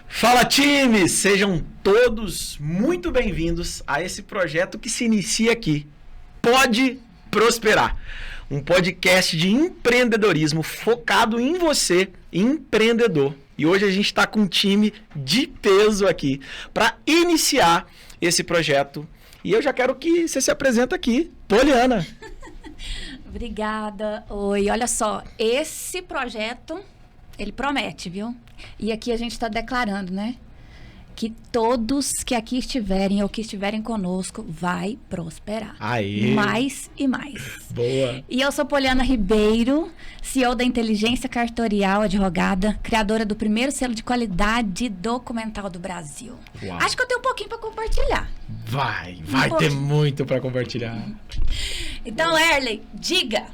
Fala, time! Sejam todos muito bem-vindos a esse projeto que se inicia aqui. Pode Prosperar. Um podcast de empreendedorismo focado em você, empreendedor. E hoje a gente está com um time de peso aqui para iniciar esse projeto. E eu já quero que você se apresente aqui. Poliana. Obrigada. Oi, olha só, esse projeto, ele promete, viu? E aqui a gente está declarando, né? Que todos que aqui estiverem ou que estiverem conosco vai prosperar. Aê! Mais e mais. Boa! E eu sou Poliana Ribeiro, CEO da Inteligência Cartorial, advogada, criadora do primeiro selo de qualidade documental do Brasil. Uau. Acho que eu tenho um pouquinho para compartilhar. Vai ter muito para compartilhar. Então, Erley, diga.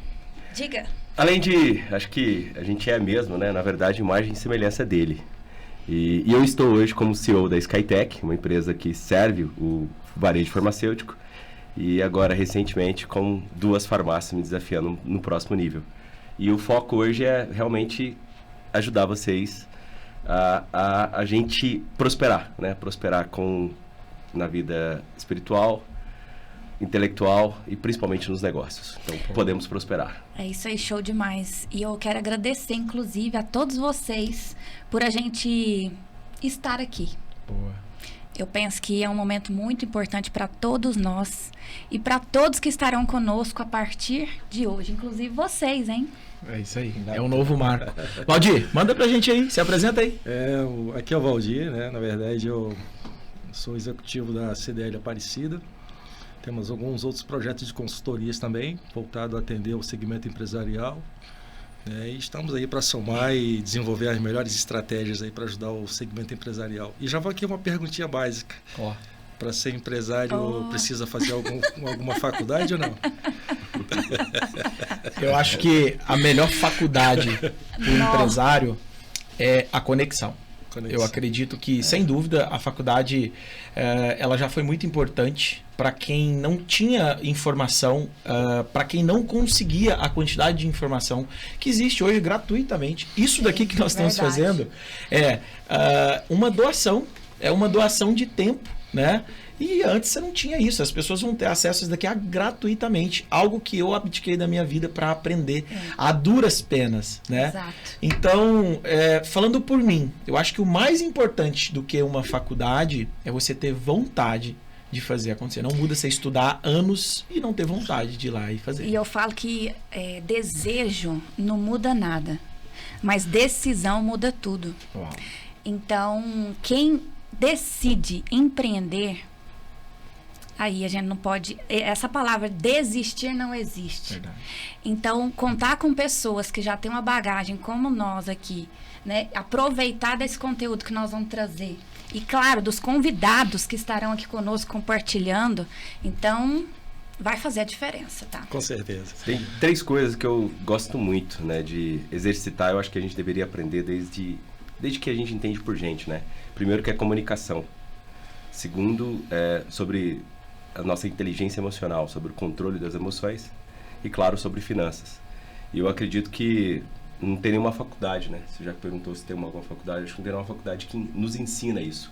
Além de, acho que a gente é mesmo, né? Na verdade, imagem e semelhança dele. E eu estou hoje como CEO da Skytech, uma empresa que serve o varejo farmacêutico. E agora, recentemente, com 2 farmácias me desafiando no próximo nível. E o foco hoje é realmente ajudar vocês a gente prosperar, né? Prosperar na vida espiritual, intelectual e principalmente nos negócios. Então, podemos prosperar. É isso aí, show demais. E eu quero agradecer, inclusive, a todos vocês por a gente estar aqui. Boa. Eu penso que é um momento muito importante para todos nós e para todos que estarão conosco a partir de hoje, inclusive vocês, hein? É isso aí, é um novo marco. Valdir, manda pra gente aí, se apresenta aí. Aqui é o Valdir, né? Na verdade, eu sou executivo da CDL Aparecida. Temos alguns outros projetos de consultorias também, voltado a atender o segmento empresarial. E estamos aí para somar e desenvolver as melhores estratégias aí para ajudar o segmento empresarial. E já vou aqui uma perguntinha básica. Para ser empresário, precisa fazer alguma faculdade ou não? Eu acho que a melhor faculdade para o empresário é a conexão. Eu acredito que, sem dúvida, a faculdade ela já foi muito importante para quem não tinha informação, para quem não conseguia a quantidade de informação que existe hoje gratuitamente. Isso daqui que nós estamos fazendo é uma doação, de tempo, né? E antes você não tinha isso, as pessoas vão ter acesso a isso daqui gratuitamente, algo que eu abdiquei da minha vida para aprender a duras penas, né? Exato. Então, falando por mim, eu acho que o mais importante do que uma faculdade é você ter vontade de fazer acontecer. Não muda você estudar anos e não ter vontade de ir lá e fazer. E eu falo que desejo não muda nada, mas decisão muda tudo. Uau. Então, quem decide empreender, aí a gente não pode... Essa palavra desistir não existe. Verdade. Então, contar com pessoas que já têm uma bagagem como nós aqui, né? Aproveitar desse conteúdo que nós vamos trazer. E, claro, dos convidados que estarão aqui conosco compartilhando. Então, vai fazer a diferença, tá? Com certeza. Tem 3 coisas que eu gosto muito, né, de exercitar. Eu acho que a gente deveria aprender desde que a gente entende por gente, né? Primeiro que é comunicação. Segundo, sobre a nossa inteligência emocional, sobre o controle das emoções. E, claro, sobre finanças. E eu acredito que não tem nenhuma faculdade, né? Você já perguntou se tem alguma faculdade. Acho que não tem nenhuma faculdade que nos ensina isso.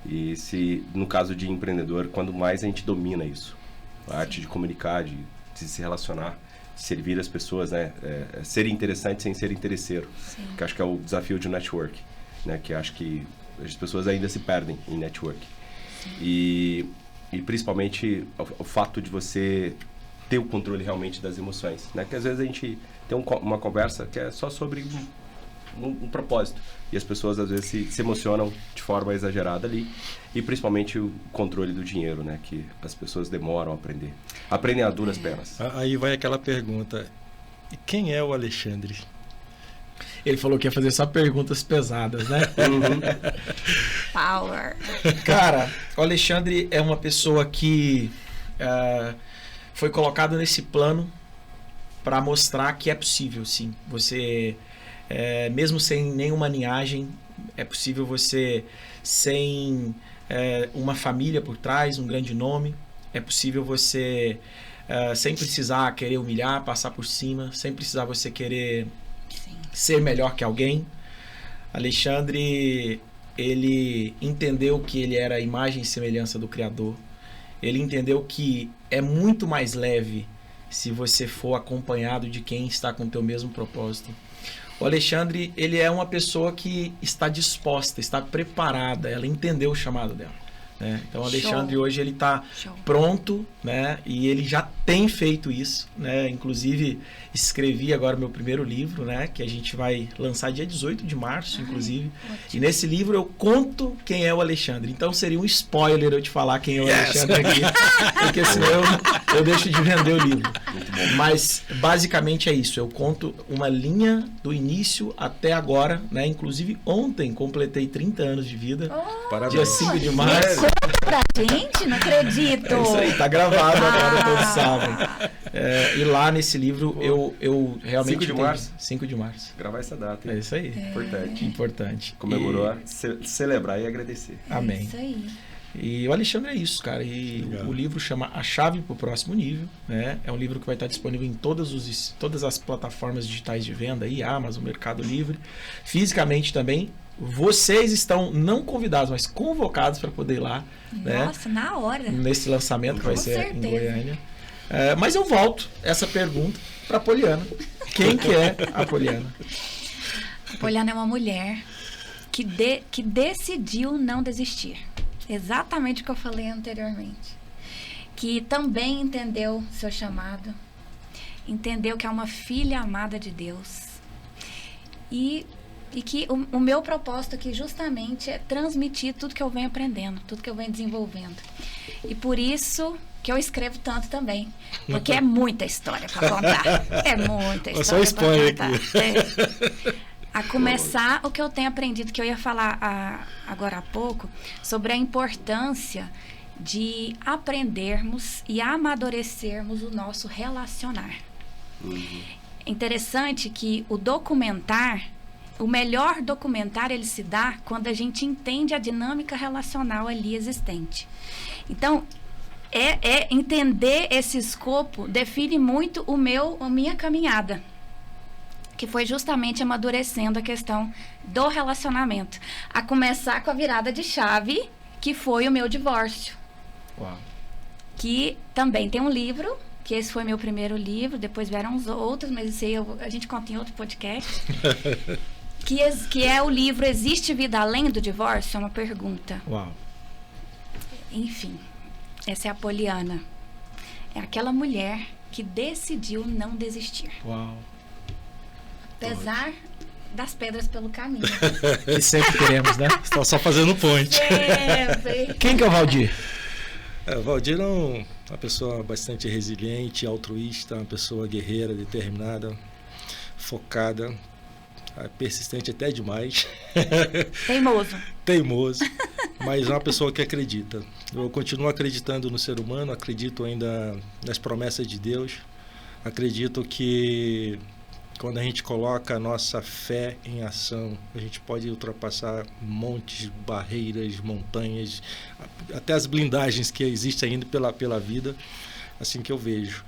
E se, no caso de empreendedor, quando mais a gente domina isso. A arte de comunicar, de se relacionar, de servir as pessoas, né? Ser interessante sem ser interesseiro. Sim. Que acho que é o desafio de network, né? Que acho que as pessoas ainda se perdem em network. E principalmente o fato de você ter o controle realmente das emoções, né? Que às vezes a gente tem uma conversa que é só sobre um propósito. E as pessoas às vezes se emocionam de forma exagerada ali. E principalmente o controle do dinheiro, né? Que as pessoas demoram a aprender. Aprendem a duras penas. Aí vai aquela pergunta: e quem é o Alexandre? Ele falou que ia fazer só perguntas pesadas, né? Power. Cara, o Alexandre é uma pessoa que foi colocado nesse plano para mostrar que é possível, sim. Você, mesmo sem nenhuma linhagem, é possível você, sem uma família por trás, um grande nome, é possível você, sem precisar querer humilhar, passar por cima, sem precisar você querer ser melhor que alguém. Alexandre ele entendeu que ele era a imagem e semelhança do Criador. Ele entendeu que é muito mais leve se você for acompanhado de quem está com o teu mesmo propósito. O Alexandre, ele é uma pessoa que está disposta, está preparada, ela entendeu o chamado dela. Né? Então, o Alexandre hoje ele está pronto, né? E ele já tem feito isso, né? Inclusive, escrevi agora meu primeiro livro, né? Que a gente vai lançar dia 18 de março, inclusive. Ótimo. E nesse livro eu conto quem é o Alexandre. Então seria um spoiler eu te falar quem é o Alexandre aqui, porque senão eu deixo de vender o livro. Mas basicamente é isso. Eu conto uma linha do início até agora, né? Inclusive ontem completei 30 anos de vida. Dia 5 de março. Conta pra gente, não acredito. É isso aí, tá gravado agora, todos sabem. E lá nesse livro eu realmente... 5 de março? 5 de março. Gravar essa data, hein? É isso aí. Importante. Importante. Comemorar, celebrar e agradecer. Amém. É isso aí. E o Alexandre é isso, cara. E o livro chama A Chave para o Próximo Nível, né? É um livro que vai estar disponível em todas as plataformas digitais de venda, aí, Amazon, Mercado Livre. Fisicamente também. Vocês estão não convidados, mas convocados para poder ir lá. Nossa, né? Na hora. Nesse lançamento que vai ser certeza. em Goiânia. Mas eu volto essa pergunta para a Poliana. Quem que é a Poliana? A Poliana é uma mulher que decidiu não desistir. Exatamente o que eu falei anteriormente. Que também entendeu seu chamado. Entendeu que é uma filha amada de Deus. E que o meu propósito aqui justamente é transmitir tudo que eu venho aprendendo, tudo que eu venho desenvolvendo. E por isso que eu escrevo tanto também. Porque é muita história para contar. É muita história para contar. A começar o que eu tenho aprendido, que eu ia falar agora há pouco, sobre a importância de aprendermos e amadurecermos o nosso relacionar. Interessante que o melhor documentar ele se dá quando a gente entende a dinâmica relacional ali existente. Então, entender esse escopo define muito a minha caminhada, que foi justamente amadurecendo a questão do relacionamento, a começar com a virada de chave, que foi o meu divórcio. Uau. Que também tem um livro, que esse foi meu primeiro livro, depois vieram os outros, mas isso aí a gente conta em outro podcast. que é o livro Existe Vida Além do Divórcio? É uma pergunta. Uau. Enfim, essa é a Poliana. É aquela mulher que decidiu não desistir. Uau. Apesar das pedras pelo caminho. Que sempre queremos, né? Estão só fazendo ponte. Quem que é o Valdir? O Valdir é uma pessoa bastante resiliente, altruísta, uma pessoa guerreira, determinada, focada, persistente até demais. Teimoso, mas é uma pessoa que acredita. Eu continuo acreditando no ser humano, acredito ainda nas promessas de Deus, acredito que quando a gente coloca a nossa fé em ação, a gente pode ultrapassar montes, barreiras, montanhas, até as blindagens que existem ainda pela vida, assim que eu vejo.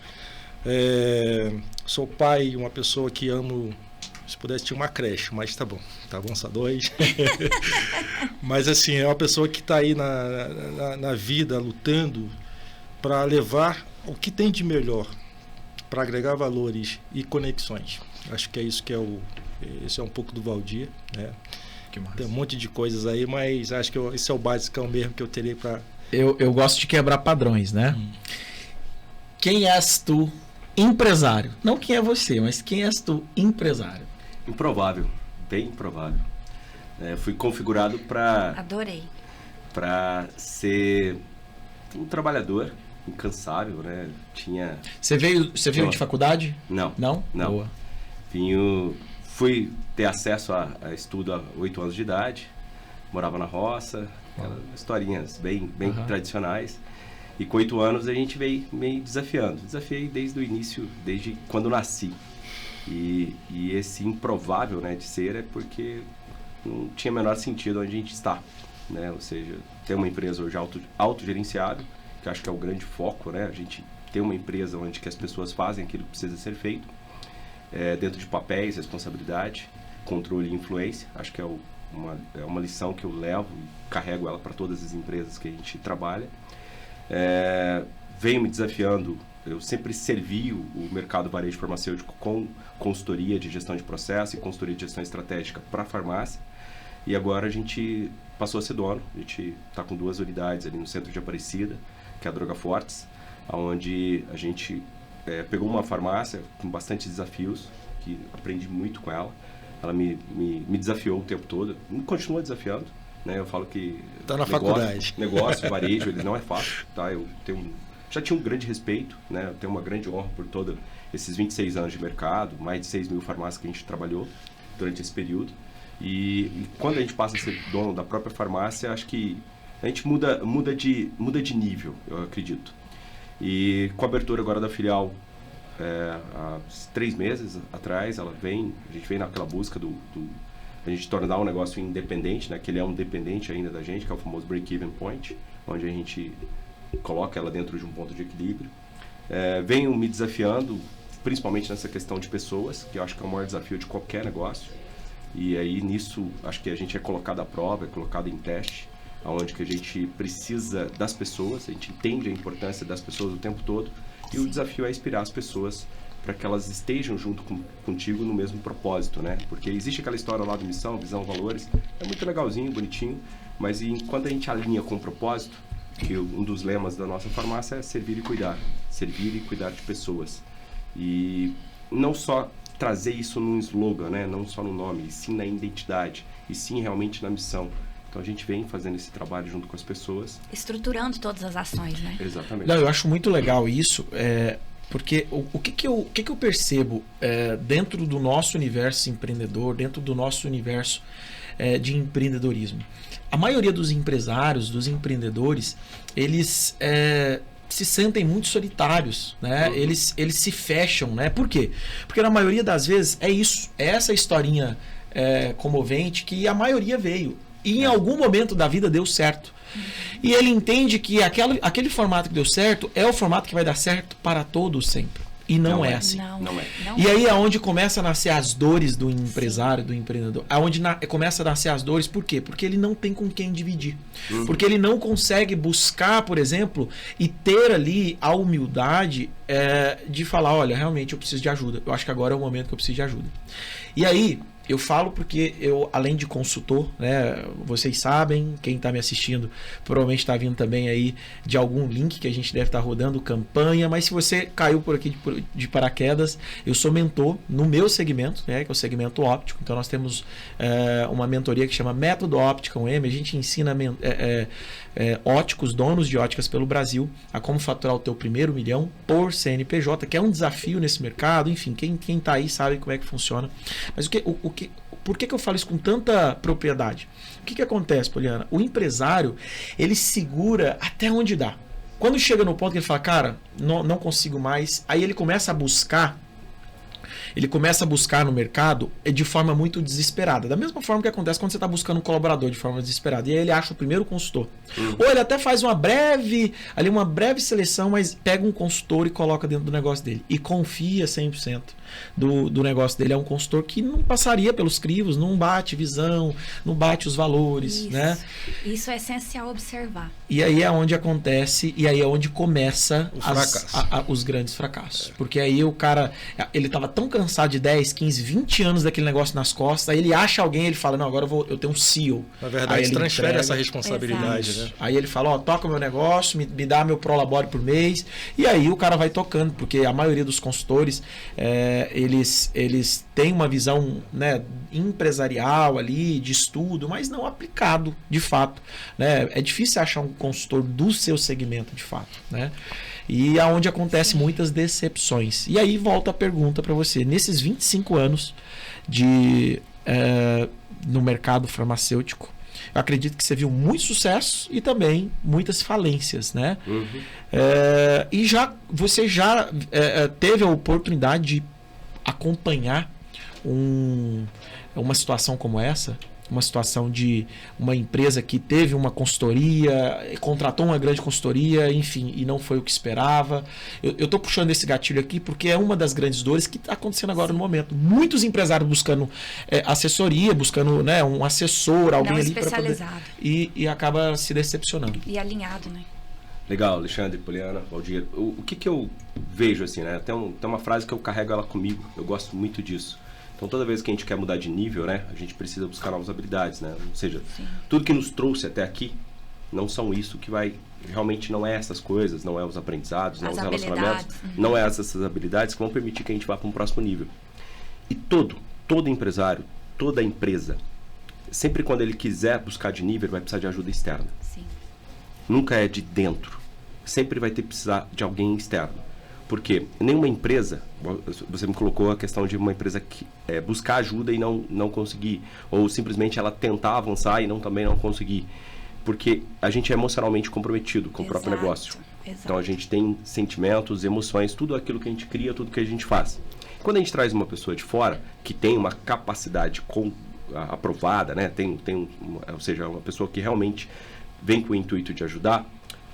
Sou pai, uma pessoa que amo, se pudesse tinha uma creche, mas tá bom só 2. Mas assim, é uma pessoa que está aí na vida, lutando para levar o que tem de melhor, para agregar valores e conexões. Acho que é isso que esse é um pouco do Valdir, né? Tem um monte de coisas aí, mas acho que esse é o basicão mesmo que eu terei para... Eu gosto de quebrar padrões, né? Quem és tu, empresário? Não quem é você, mas quem és tu, empresário? Improvável, bem improvável. Fui configurado para... Adorei. Para ser um trabalhador incansável, né? Você veio de faculdade? Não. Não? Boa. Fui ter acesso a estudo há 8 anos de idade, morava na roça, aquelas historinhas bem tradicionais. E com 8 anos a gente veio meio desafiando. Desafiei desde o início, desde quando nasci. E esse improvável, né, de ser é porque não tinha o menor sentido onde a gente está, né? Ou seja, ter uma empresa hoje autogerenciável, que acho que é o grande foco, né? A gente ter uma empresa onde que as pessoas fazem aquilo que precisa ser feito, dentro de papéis, responsabilidade, controle e influência. Acho que é o é uma lição que eu levo e carrego ela para todas as empresas que a gente trabalha. Venho me desafiando, eu sempre servi o mercado varejo farmacêutico com consultoria de gestão de processo e consultoria de gestão estratégica para a farmácia. E agora a gente passou a ser dono. A gente está com 2 unidades ali no centro de Aparecida, que é a Droga Fortes, onde a gente pegou uma farmácia com bastante desafios, que aprendi muito com ela. Ela me desafiou o tempo todo, me continua desafiando, né? Eu falo que está na faculdade. Negócio, varejo, ele não é fácil, tá? Eu já tinha um grande respeito, né? Eu tenho uma grande honra por todos esses 26 anos de mercado, mais de 6 mil farmácias que a gente trabalhou durante esse período. E quando a gente passa a ser dono da própria farmácia, acho que a gente muda de nível, eu acredito. E com a abertura agora da filial, há 3 meses atrás, a gente vem naquela busca a gente tornar um negócio independente, né? Que ele é um dependente ainda da gente, que é o famoso break-even point, onde a gente coloca ela dentro de um ponto de equilíbrio. Venho me desafiando, principalmente nessa questão de pessoas, que eu acho que é o maior desafio de qualquer negócio. E aí nisso, acho que a gente é colocado à prova, é colocado em teste, onde que a gente precisa das pessoas, a gente entende a importância das pessoas o tempo todo, e o desafio é inspirar as pessoas para que elas estejam junto contigo no mesmo propósito, né? Porque existe aquela história lá de missão, visão, valores, é muito legalzinho, bonitinho, mas enquanto a gente alinha com o propósito, que um dos lemas da nossa farmácia é servir e cuidar de pessoas. E não só trazer isso num slogan, né? Não só no nome, e sim na identidade, e sim realmente na missão. Então a gente vem fazendo esse trabalho junto com as pessoas. Estruturando todas as ações, né? Exatamente. Não, eu acho muito legal isso, porque o que eu percebo dentro do nosso universo empreendedor, dentro do nosso universo de empreendedorismo. A maioria dos empresários, dos empreendedores, eles se sentem muito solitários, né? Eles se fecham, né? Por quê? Porque na maioria das vezes é isso, é essa historinha comovente que a maioria veio. E em algum momento da vida deu certo. E ele entende que aquele formato que deu certo é o formato que vai dar certo para todos sempre. E não é assim. Não é. E aí é onde começa a nascer as dores do empresário, do empreendedor. Aonde começa a nascer as dores, por quê? Porque ele não tem com quem dividir. Porque ele não consegue buscar, por exemplo, e ter ali a humildade de falar, olha, realmente eu preciso de ajuda. Eu acho que agora é o momento que eu preciso de ajuda. E aí, eu falo porque eu, além de consultor, né, vocês sabem, quem está me assistindo provavelmente está vindo também aí de algum link que a gente deve estar rodando, campanha, mas se você caiu por aqui de paraquedas, eu sou mentor no meu segmento, né, que é o segmento óptico. Então nós temos uma mentoria que chama Método Óptica, um M, a gente ensina óticos, donos de óticas pelo Brasil, a como faturar o teu primeiro milhão por CNPJ, que é um desafio nesse mercado. Enfim, quem está aí sabe como é que funciona. Mas por que eu falo isso com tanta propriedade? O que acontece, Poliana? O empresário, ele segura até onde dá. Quando chega no ponto que ele fala, cara, não consigo mais, aí ele começa a buscar no mercado de forma muito desesperada. Da mesma forma que acontece quando você está buscando um colaborador de forma desesperada. E aí ele acha o primeiro consultor. Ou ele até faz uma breve seleção, mas pega um consultor e coloca dentro do negócio dele. E confia 100% do negócio dele. É um consultor que não passaria pelos crivos, não bate visão, não bate os valores. Isso, né? Isso é essencial observar. E aí é onde acontece, e aí é onde começa os grandes fracassos. Porque aí o cara, ele estava tão cansado de 10, 15, 20 anos daquele negócio nas costas, aí ele acha alguém, ele fala, não, agora eu tenho um CEO. Na verdade, ele transfere essa responsabilidade, né? Aí ele fala, toca o meu negócio, me dá meu prolabore por mês, e aí o cara vai tocando, porque a maioria dos consultores, eles têm uma visão, né, empresarial ali, de estudo, mas não aplicado de fato, né? É difícil achar um consultor do seu segmento de fato, né? E aonde acontece muitas decepções. E aí volta a pergunta para você. Nesses 25 anos no mercado farmacêutico, eu acredito que você viu muito sucesso e também muitas falências, né? E você já teve a oportunidade de acompanhar uma situação como essa, uma situação de uma empresa que teve uma consultoria, contratou uma grande consultoria, enfim, e não foi o que esperava. Eu estou puxando esse gatilho aqui porque é uma das grandes dores que está acontecendo agora no momento. Muitos empresários buscando assessoria, buscando, né, um assessor, alguém não ali para poder... E acaba se decepcionando. E alinhado, né? Legal, Alexandre, Poliana, Valdir. O que eu vejo, assim, né? Tem uma frase que eu carrego ela comigo, eu gosto muito disso. Então, toda vez que a gente quer mudar de nível, né? A gente precisa buscar novas habilidades, né? Ou seja, tudo que nos trouxe até aqui não são isso que vai... Realmente não é essas coisas, não é os aprendizados, não é os relacionamentos, não é essas habilidades que vão permitir que a gente vá para um próximo nível. E todo empresário, toda empresa, sempre quando ele quiser buscar de nível, ele vai precisar de ajuda externa. Sim. Nunca é de dentro. Sempre vai ter que precisar de alguém externo. Porque nenhuma empresa, você me colocou a questão de uma empresa que buscar ajuda e não conseguir, ou simplesmente ela tentar avançar e também não conseguir. Porque a gente é emocionalmente comprometido com o próprio negócio. Exato. Então a gente tem sentimentos, emoções, tudo aquilo que a gente cria, tudo que a gente faz. Quando a gente traz uma pessoa de fora que tem uma capacidade aprovada, né? Ou seja, uma pessoa que realmente vem com o intuito de ajudar,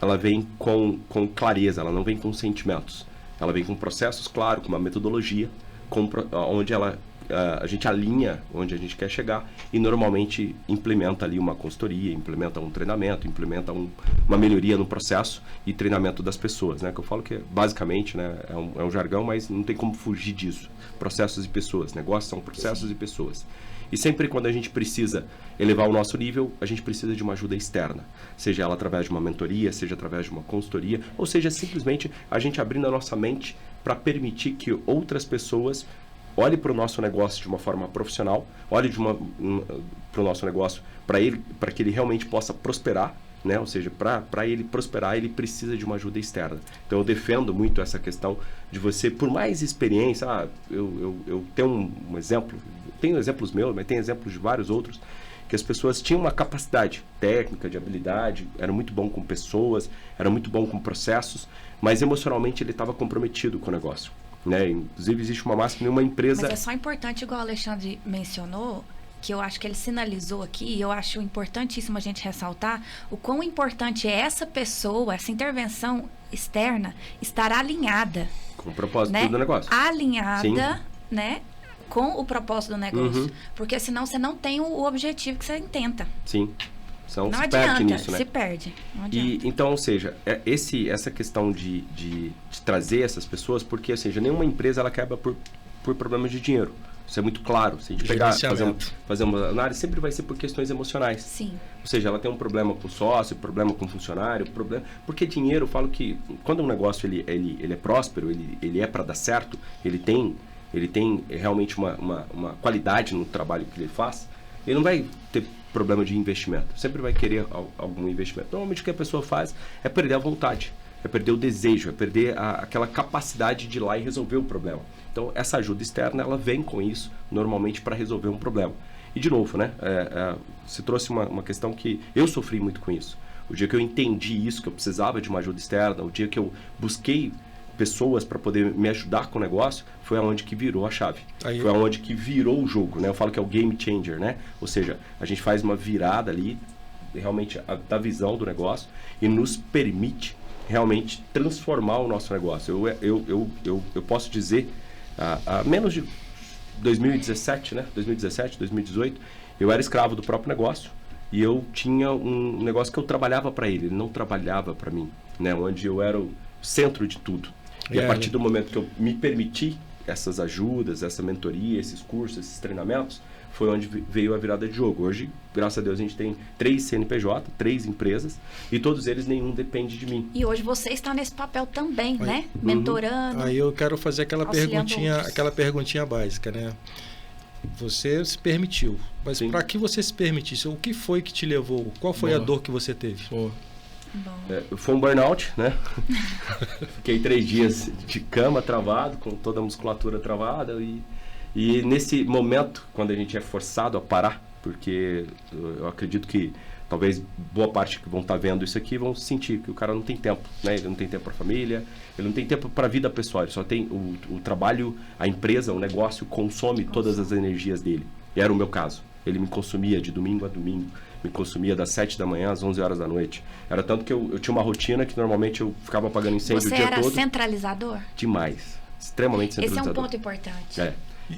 ela vem com clareza, ela não vem com sentimentos. Ela vem com processos, claro, com uma metodologia, onde a gente alinha onde a gente quer chegar e normalmente implementa ali uma consultoria, implementa um treinamento, implementa uma melhoria no processo e treinamento das pessoas, né? Que eu falo que basicamente, né, é um jargão, mas não tem como fugir disso. Processos e pessoas, negócios são processos e pessoas. E sempre quando a gente precisa elevar o nosso nível, a gente precisa de uma ajuda externa. Seja ela através de uma mentoria, seja através de uma consultoria, ou seja, simplesmente a gente abrindo a nossa mente para permitir que outras pessoas olhem para o nosso negócio de uma forma profissional, olhem para o nosso negócio para que ele realmente possa prosperar, né? Ou seja, para ele prosperar, ele precisa de uma ajuda externa. Então eu defendo muito essa questão de você, por mais experiência, eu tenho um exemplo, tenho exemplos meus, mas tem exemplos de vários outros, que as pessoas tinham uma capacidade técnica, de habilidade, eram muito bom com pessoas, eram muito bom com processos, mas emocionalmente ele estava comprometido com o negócio, né? Inclusive existe uma máxima em uma empresa... Mas é só importante, igual o Alexandre mencionou, que eu acho que ele sinalizou aqui, e eu acho importantíssimo a gente ressaltar o quão importante é essa pessoa, essa intervenção externa, estar alinhada. Com o propósito, né? do negócio. Alinhada, Sim. né? Com o propósito do negócio. Porque senão você não tem o objetivo que você intenta. Sim. Então não se adianta, perde nisso, né? se perde. Não adianta. Então, ou seja, essa questão de trazer essas pessoas, porque, ou seja, nenhuma empresa ela quebra por problemas de dinheiro. Isso é muito claro. Se a gente pegar, fazer uma análise, sempre vai ser por questões emocionais. Sim. Ou seja, ela tem um problema com o sócio, problema com o funcionário, problema... Porque dinheiro, eu falo que quando um negócio ele é próspero, ele é para dar certo, ele tem realmente uma qualidade no trabalho que ele faz, ele não vai ter problema de investimento. Sempre vai querer algum investimento. Normalmente o que a pessoa faz é perder a vontade, é perder o desejo, é perder aquela capacidade de ir lá e resolver o problema. Então, essa ajuda externa, ela vem com isso, normalmente, para resolver um problema. E, de novo, né, você trouxe uma questão que eu sofri muito com isso. O dia que eu entendi isso, que eu precisava de uma ajuda externa, o dia que eu busquei pessoas para poder me ajudar com o negócio, foi aonde que virou a chave. Foi aonde que virou o jogo, né? Eu falo que é o game changer, né? Ou seja, a gente faz uma virada ali, realmente, da visão do negócio e nos permite realmente transformar o nosso negócio. Eu posso dizer, há menos de 2017, né? 2017, 2018, eu era escravo do próprio negócio e eu tinha um negócio que eu trabalhava para ele não trabalhava para mim, né? Onde eu era o centro de tudo. E a partir do momento que eu me permiti essas ajudas, essa mentoria, esses cursos, esses treinamentos, foi onde veio a virada de jogo. Hoje, graças a Deus, a gente tem 3 CNPJ, 3 empresas, e todos eles, nenhum depende de mim. E hoje você está nesse papel também, né? Mentorando. Aí eu quero fazer aquela perguntinha básica, né? Você se permitiu, mas para que você se permitisse, o que foi que te levou? Qual foi a dor que você teve? Foi um burnout, né? Fiquei 3 dias de cama travado, com toda a musculatura travada e nesse momento, quando a gente é forçado a parar, porque eu acredito que talvez boa parte que vão estar vendo isso aqui vão sentir que o cara não tem tempo, né? Ele não tem tempo para a família, ele não tem tempo para a vida pessoal, ele só tem o trabalho, a empresa, o negócio consome todas as energias dele. E era o meu caso. Ele me consumia de domingo a domingo. Me consumia das 7 da manhã às 11 horas da noite. Era tanto que eu tinha uma rotina que normalmente eu ficava apagando incêndio o dia todo. Você era centralizador? Demais. Extremamente centralizador. Esse é um ponto importante. É.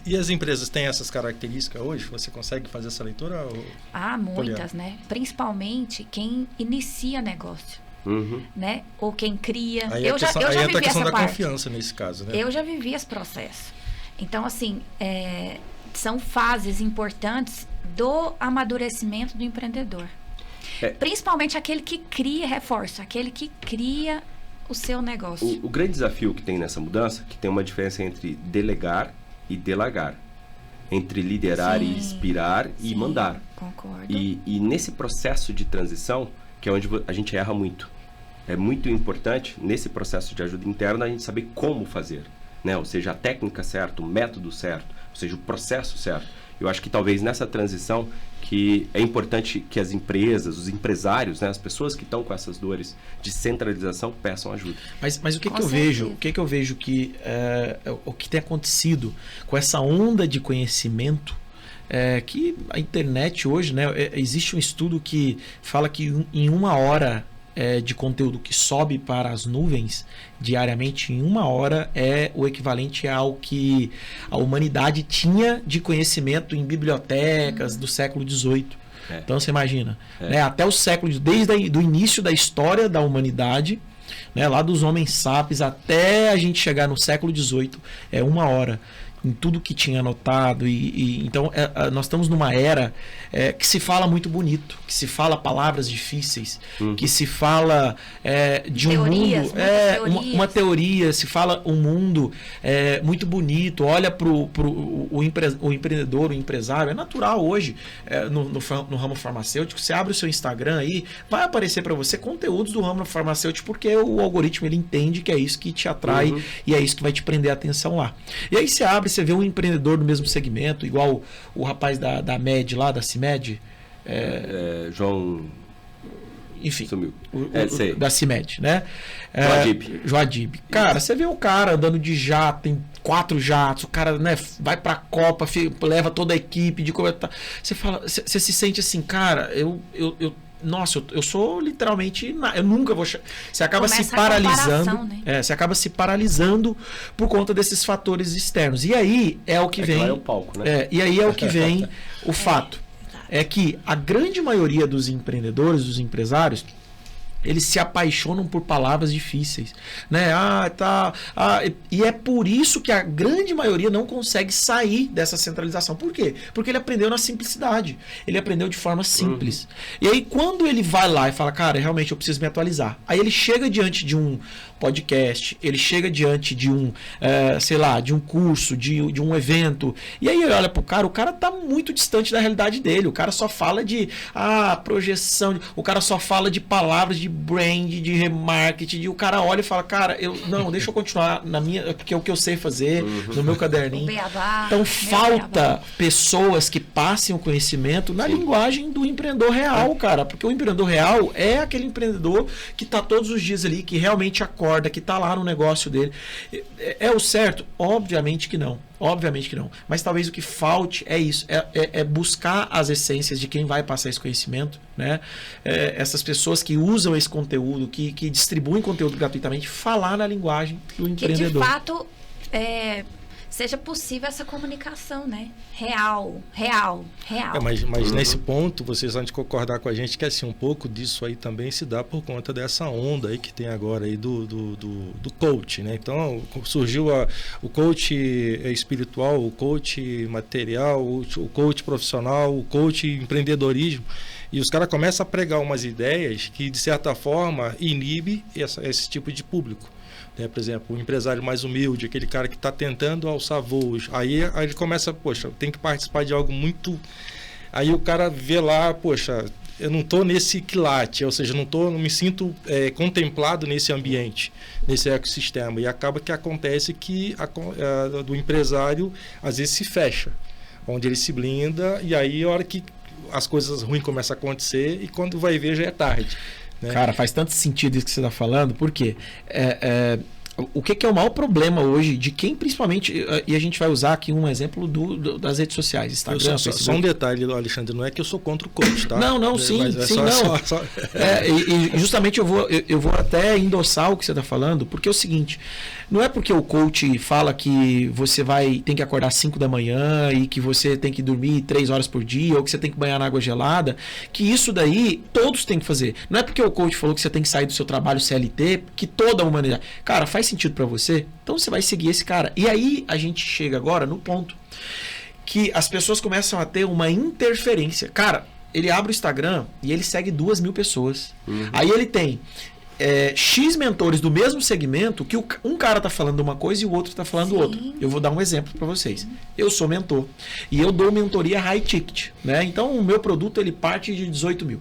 E as empresas têm essas características hoje? Você consegue fazer essa leitura? Ou... Muitas, né? Principalmente quem inicia negócio. Né? Ou quem cria. Aí eu já entra a vivi questão essa da parte. confiança nesse caso, né? Eu já vivi esse processo. Então, assim, são fases importantes do amadurecimento do empreendedor. Principalmente aquele que cria, reforço, aquele que cria o seu negócio. O grande desafio que tem nessa mudança é que tem uma diferença entre delegar e delegar. Entre liderar e inspirar e mandar. Concordo. E nesse processo de transição, que é onde a gente erra muito. É muito importante, nesse processo de ajuda interna, a gente saber como fazer. Né? Ou seja, a técnica certa, o método certo, ou seja, o processo certo. Eu acho que talvez nessa transição que é importante que as empresas, os empresários, né, as pessoas que estão com essas dores de centralização peçam ajuda. Mas o que eu vejo? O que eu vejo que o que tem acontecido com essa onda de conhecimento que a internet hoje, né, existe um estudo que fala que em 1 hora de conteúdo que sobe para as nuvens diariamente, em 1 hora é o equivalente ao que a humanidade tinha de conhecimento em bibliotecas do século XVIII. Então você imagina, né, até o século, desde o início da história da humanidade, né, lá dos homens sapiens até a gente chegar no século XVIII, é 1 hora em tudo que tinha anotado. Então nós estamos numa era que se fala muito bonito, que se fala palavras difíceis, que se fala de teorias, um mundo, uma teoria, se fala um mundo muito bonito. Olha para o empreendedor, o empresário, é natural hoje no ramo farmacêutico. Você abre o seu Instagram aí, vai aparecer para você conteúdos do ramo farmacêutico, porque o algoritmo ele entende que é isso que te atrai e é isso que vai te prender a atenção lá. E aí você abre, você vê um empreendedor do mesmo segmento, igual o rapaz da MED lá, da CIMED. João... Enfim, sumiu. Da CIMED, né? Joadib. Cara, você vê o cara andando de jato, tem 4 jatos, o cara, né, vai pra Copa, leva toda a equipe de você fala, você se sente assim, cara, nossa, eu sou literalmente... Eu nunca vou... Você acaba se paralisando. Né? Você acaba se paralisando por conta desses fatores externos. E aí é o que vem... É o palco, né? E aí é o que vem o fato. É que a grande maioria dos empreendedores, dos empresários, eles se apaixonam por palavras difíceis, né? E é por isso que a grande maioria não consegue sair dessa centralização. Por quê? Porque ele aprendeu na simplicidade. Ele aprendeu de forma simples. E aí, quando ele vai lá e fala, cara, realmente eu preciso me atualizar. Aí ele chega diante de um podcast, ele chega diante de um, de um curso, de um evento, e aí ele olha pro cara, o cara tá muito distante da realidade dele, o cara só fala de projeção, o cara só fala de palavras de brand, de remarketing, e o cara olha e fala, cara, deixa eu continuar na minha, porque é o que eu sei fazer, no meu caderninho. Então falta pessoas que passem o conhecimento na linguagem do empreendedor real, cara, porque o empreendedor real é aquele empreendedor que tá todos os dias ali, que realmente acorda, que está lá no negócio dele. É o certo? Obviamente que não. Obviamente que não. Mas talvez o que falte é isso. É buscar as essências de quem vai passar esse conhecimento, né? Essas pessoas que usam esse conteúdo, que distribuem conteúdo gratuitamente, falar na linguagem do empreendedor. Que de fato seja possível essa comunicação, né? Real. Mas nesse ponto, vocês vão de concordar com a gente que assim, um pouco disso aí também se dá por conta dessa onda aí que tem agora aí do coach, né? Então, surgiu o coach espiritual, o coach material, o coach profissional, o coach empreendedorismo, e os caras começam a pregar umas ideias que, de certa forma, inibe esse tipo de público. Por exemplo, o empresário mais humilde, aquele cara que está tentando alçar voos, aí ele começa, poxa, tem que participar de algo muito... Aí o cara vê lá, poxa, eu não estou nesse quilate, ou seja, não me sinto contemplado nesse ambiente, nesse ecossistema, e acaba que acontece que do empresário às vezes se fecha, onde ele se blinda, e aí a hora que as coisas ruins começam a acontecer, e quando vai ver já é tarde. Cara, faz tanto sentido isso que você está falando, porque o que é o maior problema hoje de quem principalmente, e a gente vai usar aqui um exemplo das redes sociais, Instagram, só um detalhe, Alexandre, não é que eu sou contra o coach, tá? Não, sim, e justamente eu vou até endossar o que você está falando, porque é o seguinte, não é porque o coach fala que você tem que acordar às 5 da manhã e que você tem que dormir 3 horas por dia, ou que você tem que banhar na água gelada, que isso daí todos têm que fazer. Não é porque o coach falou que você tem que sair do seu trabalho CLT, que toda a humanidade... Cara, faz sentido para você? Então você vai seguir esse cara. E aí a gente chega agora no ponto que as pessoas começam a ter uma interferência. Cara, ele abre o Instagram e ele segue 2.000 pessoas. Aí ele tem X mentores do mesmo segmento que um cara tá falando uma coisa e o outro tá falando outra. Eu vou dar um exemplo para vocês. Eu sou mentor e eu dou mentoria high ticket, né? Então o meu produto ele parte de 18 mil.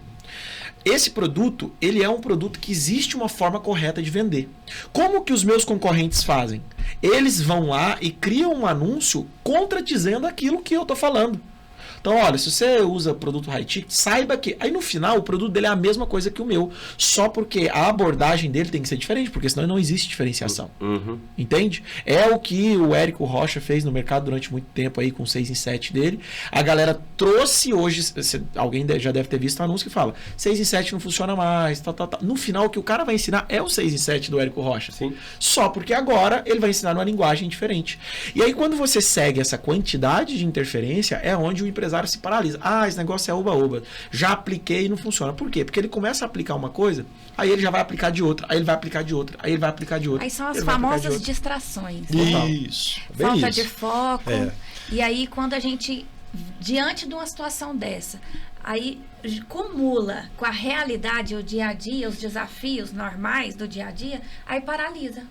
Esse produto, ele é um produto que existe uma forma correta de vender. Como que os meus concorrentes fazem? Eles vão lá e criam um anúncio contradizendo aquilo que eu estou falando. Então, olha, se você usa produto high ticket, saiba que... Aí no final, o produto dele é a mesma coisa que o meu. Só porque a abordagem dele tem que ser diferente, porque senão não existe diferenciação. Entende? É o que o Érico Rocha fez no mercado durante muito tempo aí com 6 em 7 dele. A galera trouxe hoje... Alguém já deve ter visto o anúncio que fala 6 em 7 não funciona mais, tá. No final, o que o cara vai ensinar é o 6 em 7 do Érico Rocha. Sim. Só porque agora ele vai ensinar numa linguagem diferente. E aí, quando você segue essa quantidade de interferência, é onde o empresário se paralisa. Esse negócio é oba-oba. Já apliquei e não funciona. Por quê? Porque ele começa a aplicar uma coisa, aí ele já vai aplicar de outra, aí ele vai aplicar de outra, aí ele vai aplicar de outra. Aí são as famosas distrações. Isso. Falta de foco. E aí, quando a gente, diante de uma situação dessa, aí cumula com a realidade, o dia a dia, os desafios normais do dia a dia, aí paralisa.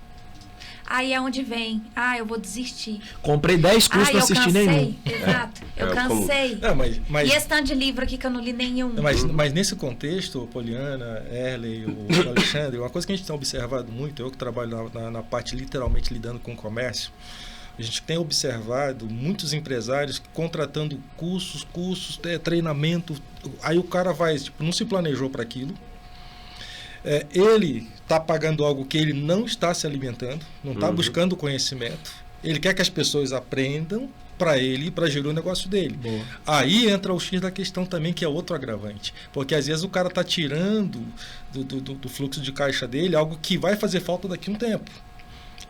Aí é onde vem, eu vou desistir. Comprei 10 cursos para assistir nenhum. Exato, eu cansei. Mas, e esse tanto de livro aqui que eu não li nenhum. Mas nesse contexto, Poliana, Erley, o Alexandre, uma coisa que a gente tem observado muito, eu que trabalho na parte literalmente lidando com o comércio, a gente tem observado muitos empresários contratando cursos, treinamento, aí o cara vai, não se planejou para aquilo. Ele está pagando algo que ele não está se alimentando, não está buscando conhecimento. Ele quer que as pessoas aprendam para ele, para gerar o negócio dele. Boa. Aí entra o X da questão também, que é outro agravante. Porque às vezes o cara está tirando do fluxo de caixa dele algo que vai fazer falta daqui a um tempo.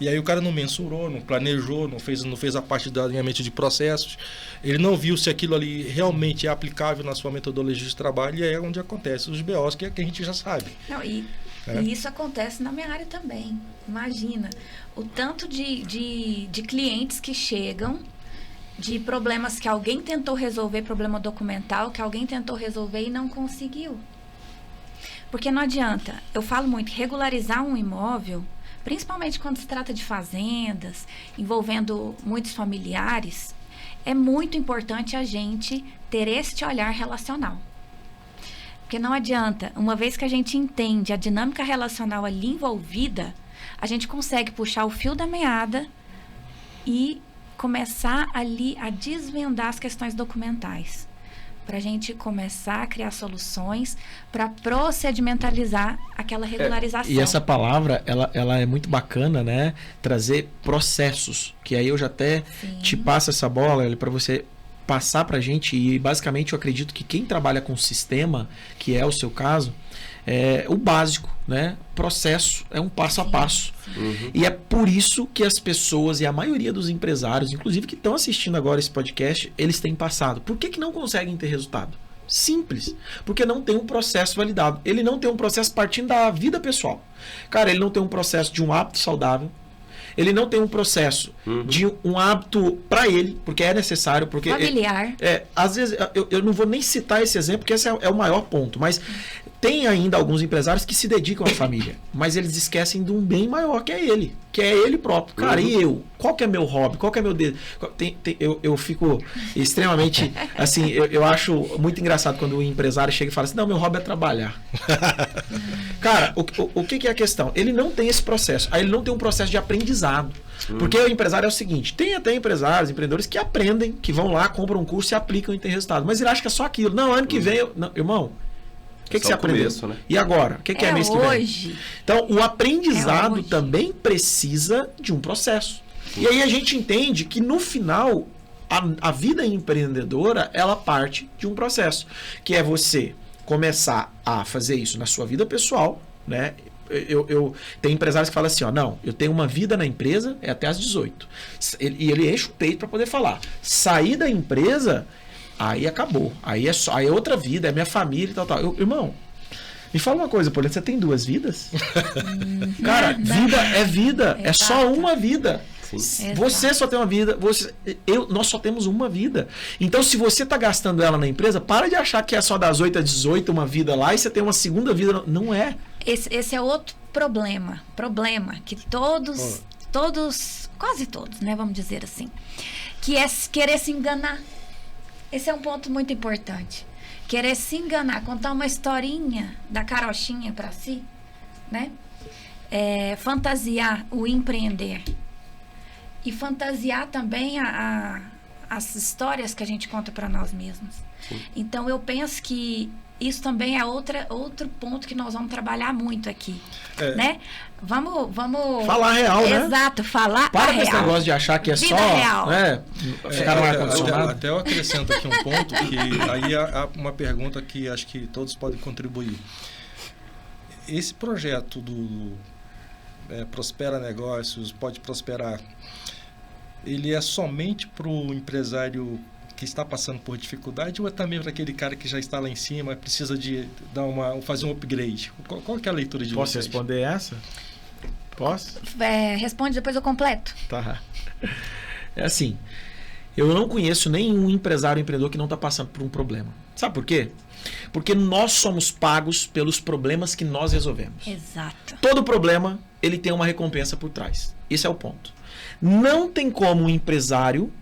E aí o cara não mensurou, não planejou, não fez a parte do alinhamento de processos. Ele não viu se aquilo ali realmente é aplicável na sua metodologia de trabalho, e aí é onde acontece os BOs, que a gente já sabe. E isso acontece na minha área também. Imagina o tanto de clientes que chegam, de problemas que alguém tentou resolver, problema documental, que alguém tentou resolver e não conseguiu. Porque não adianta, eu falo muito, regularizar um imóvel, principalmente quando se trata de fazendas, envolvendo muitos familiares, é muito importante a gente ter este olhar relacional. Porque não adianta, uma vez que a gente entende a dinâmica relacional ali envolvida, a gente consegue puxar o fio da meada e começar ali a desvendar as questões documentais. Para a gente começar a criar soluções para procedimentalizar aquela regularização. E essa palavra, ela é muito bacana, né? Trazer processos, que aí eu já até te passo essa bola para você passar para a gente, e basicamente eu acredito que quem trabalha com sistema, que é o seu caso, é o básico, né? Processo é um passo a passo. E é por isso que as pessoas e a maioria dos empresários, inclusive que estão assistindo agora esse podcast, eles têm passado. Por que não conseguem ter resultado? Simples. Porque não tem um processo validado. Ele não tem um processo partindo da vida pessoal. Cara, ele não tem um processo de um hábito saudável. Ele não tem um processo de um hábito para ele, porque é necessário. Porque familiar. Às vezes, eu não vou nem citar esse exemplo, porque esse é o maior ponto. Mas tem ainda alguns empresários que se dedicam à família, mas eles esquecem de um bem maior, que é ele próprio. Cara, e eu? Qual que é meu hobby? Qual que é meu dedo? Eu fico extremamente, assim, eu acho muito engraçado quando o empresário chega e fala assim, não, meu hobby é trabalhar. Cara, o que é a questão? Ele não tem esse processo. Aí ele não tem um processo de aprendizado. Porque o empresário é o seguinte, tem até empresários, empreendedores que aprendem, que vão lá, compram um curso e aplicam e tem resultado. Mas ele acha que é só aquilo. Não, ano que vem... Não, irmão, O que você aprendeu? Começo, né? E agora? O que é mês que vem? Hoje. Então, o aprendizado hoje. também precisa de um processo. E aí a gente entende que no final, a vida empreendedora, ela parte de um processo, que é você começar a fazer isso na sua vida pessoal, né? Tem empresários que falam assim, ó, não, eu tenho uma vida na empresa, é até às 18. E ele enche o peito para poder falar. Sair da empresa, aí acabou. Aí é outra vida, é minha família e tal, tal. Irmão, me fala uma coisa, Poliana, você tem 2 vidas? Cara, vida é vida, é só uma vida. Sim. Você só tem uma vida, nós só temos uma vida. Então, se você está gastando ela na empresa, para de achar que é só das 8 às 18 uma vida lá e você tem uma segunda vida. Não é. Esse é outro problema que todos, quase todos, né, vamos dizer assim, que é querer se enganar. Esse é um ponto muito importante. Querer se enganar, contar uma historinha da carochinha para si, né? Fantasiar o empreender. E fantasiar também as histórias que a gente conta para nós mesmos. Sim. Então, eu penso que isso também é outro ponto que nós vamos trabalhar muito aqui, né? Vamos... Falar real, né? Exato, falar Para real. Com esse negócio de achar que é vida só... real. Né? Ficar no ar-condicionado. Até eu acrescento aqui um ponto, que aí há uma pergunta que acho que todos podem contribuir. Esse projeto do Prospera Negócios, Pode Prosperar, ele é somente para o empresário que está passando por dificuldade ou é também para aquele cara que já está lá em cima, precisa de fazer um upgrade? Qual que é a leitura de Posso vocês? responder essa? Posso? Responde, depois eu completo. Tá. É assim, eu não conheço nenhum empresário ou empreendedor que não está passando por um problema. Sabe por quê? Porque nós somos pagos pelos problemas que nós resolvemos. Exato. Todo problema, ele tem uma recompensa por trás. Esse é o ponto. Não tem como um empresário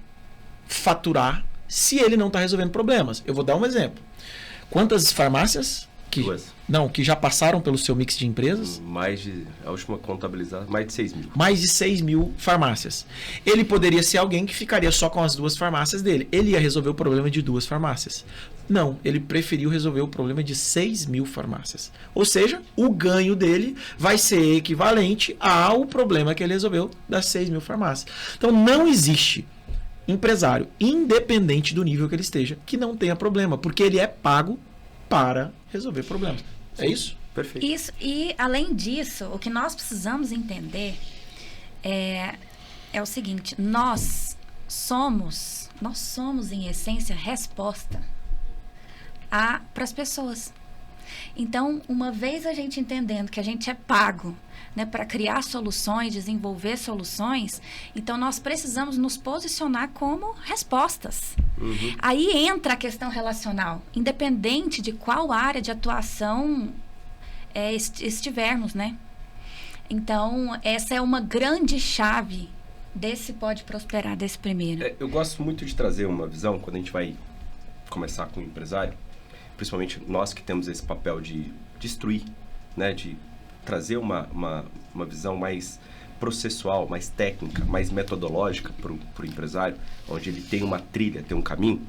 faturar se ele não está resolvendo problemas. Eu vou dar um exemplo. Quantas farmácias que já passaram pelo seu mix de empresas? A última contabilizada, mais de 6 mil. Mais de 6 mil farmácias. Ele poderia ser alguém que ficaria só com as 2 farmácias dele. Ele ia resolver o problema de 2 farmácias. Não, ele preferiu resolver o problema de 6 mil farmácias. Ou seja, o ganho dele vai ser equivalente ao problema que ele resolveu das 6 mil farmácias. Então, não existe empresário, independente do nível que ele esteja, que não tenha problema, porque ele é pago para resolver problemas. É isso? Perfeito. Isso, e além disso, o que nós precisamos entender é o seguinte: nós somos em essência resposta para as pessoas. Então, uma vez a gente entendendo que a gente é pago, né, para criar soluções, desenvolver soluções, então nós precisamos nos posicionar como respostas. Uhum. Aí entra a questão relacional, independente de qual área de atuação estivermos, né? Então, essa é uma grande chave desse Pode Prosperar, desse primeiro. Eu gosto muito de trazer uma visão, quando a gente vai começar com o empresário, principalmente nós que temos esse papel de instruir, né, de trazer uma visão mais processual, mais técnica, mais metodológica para o empresário, onde ele tem uma trilha, tem um caminho.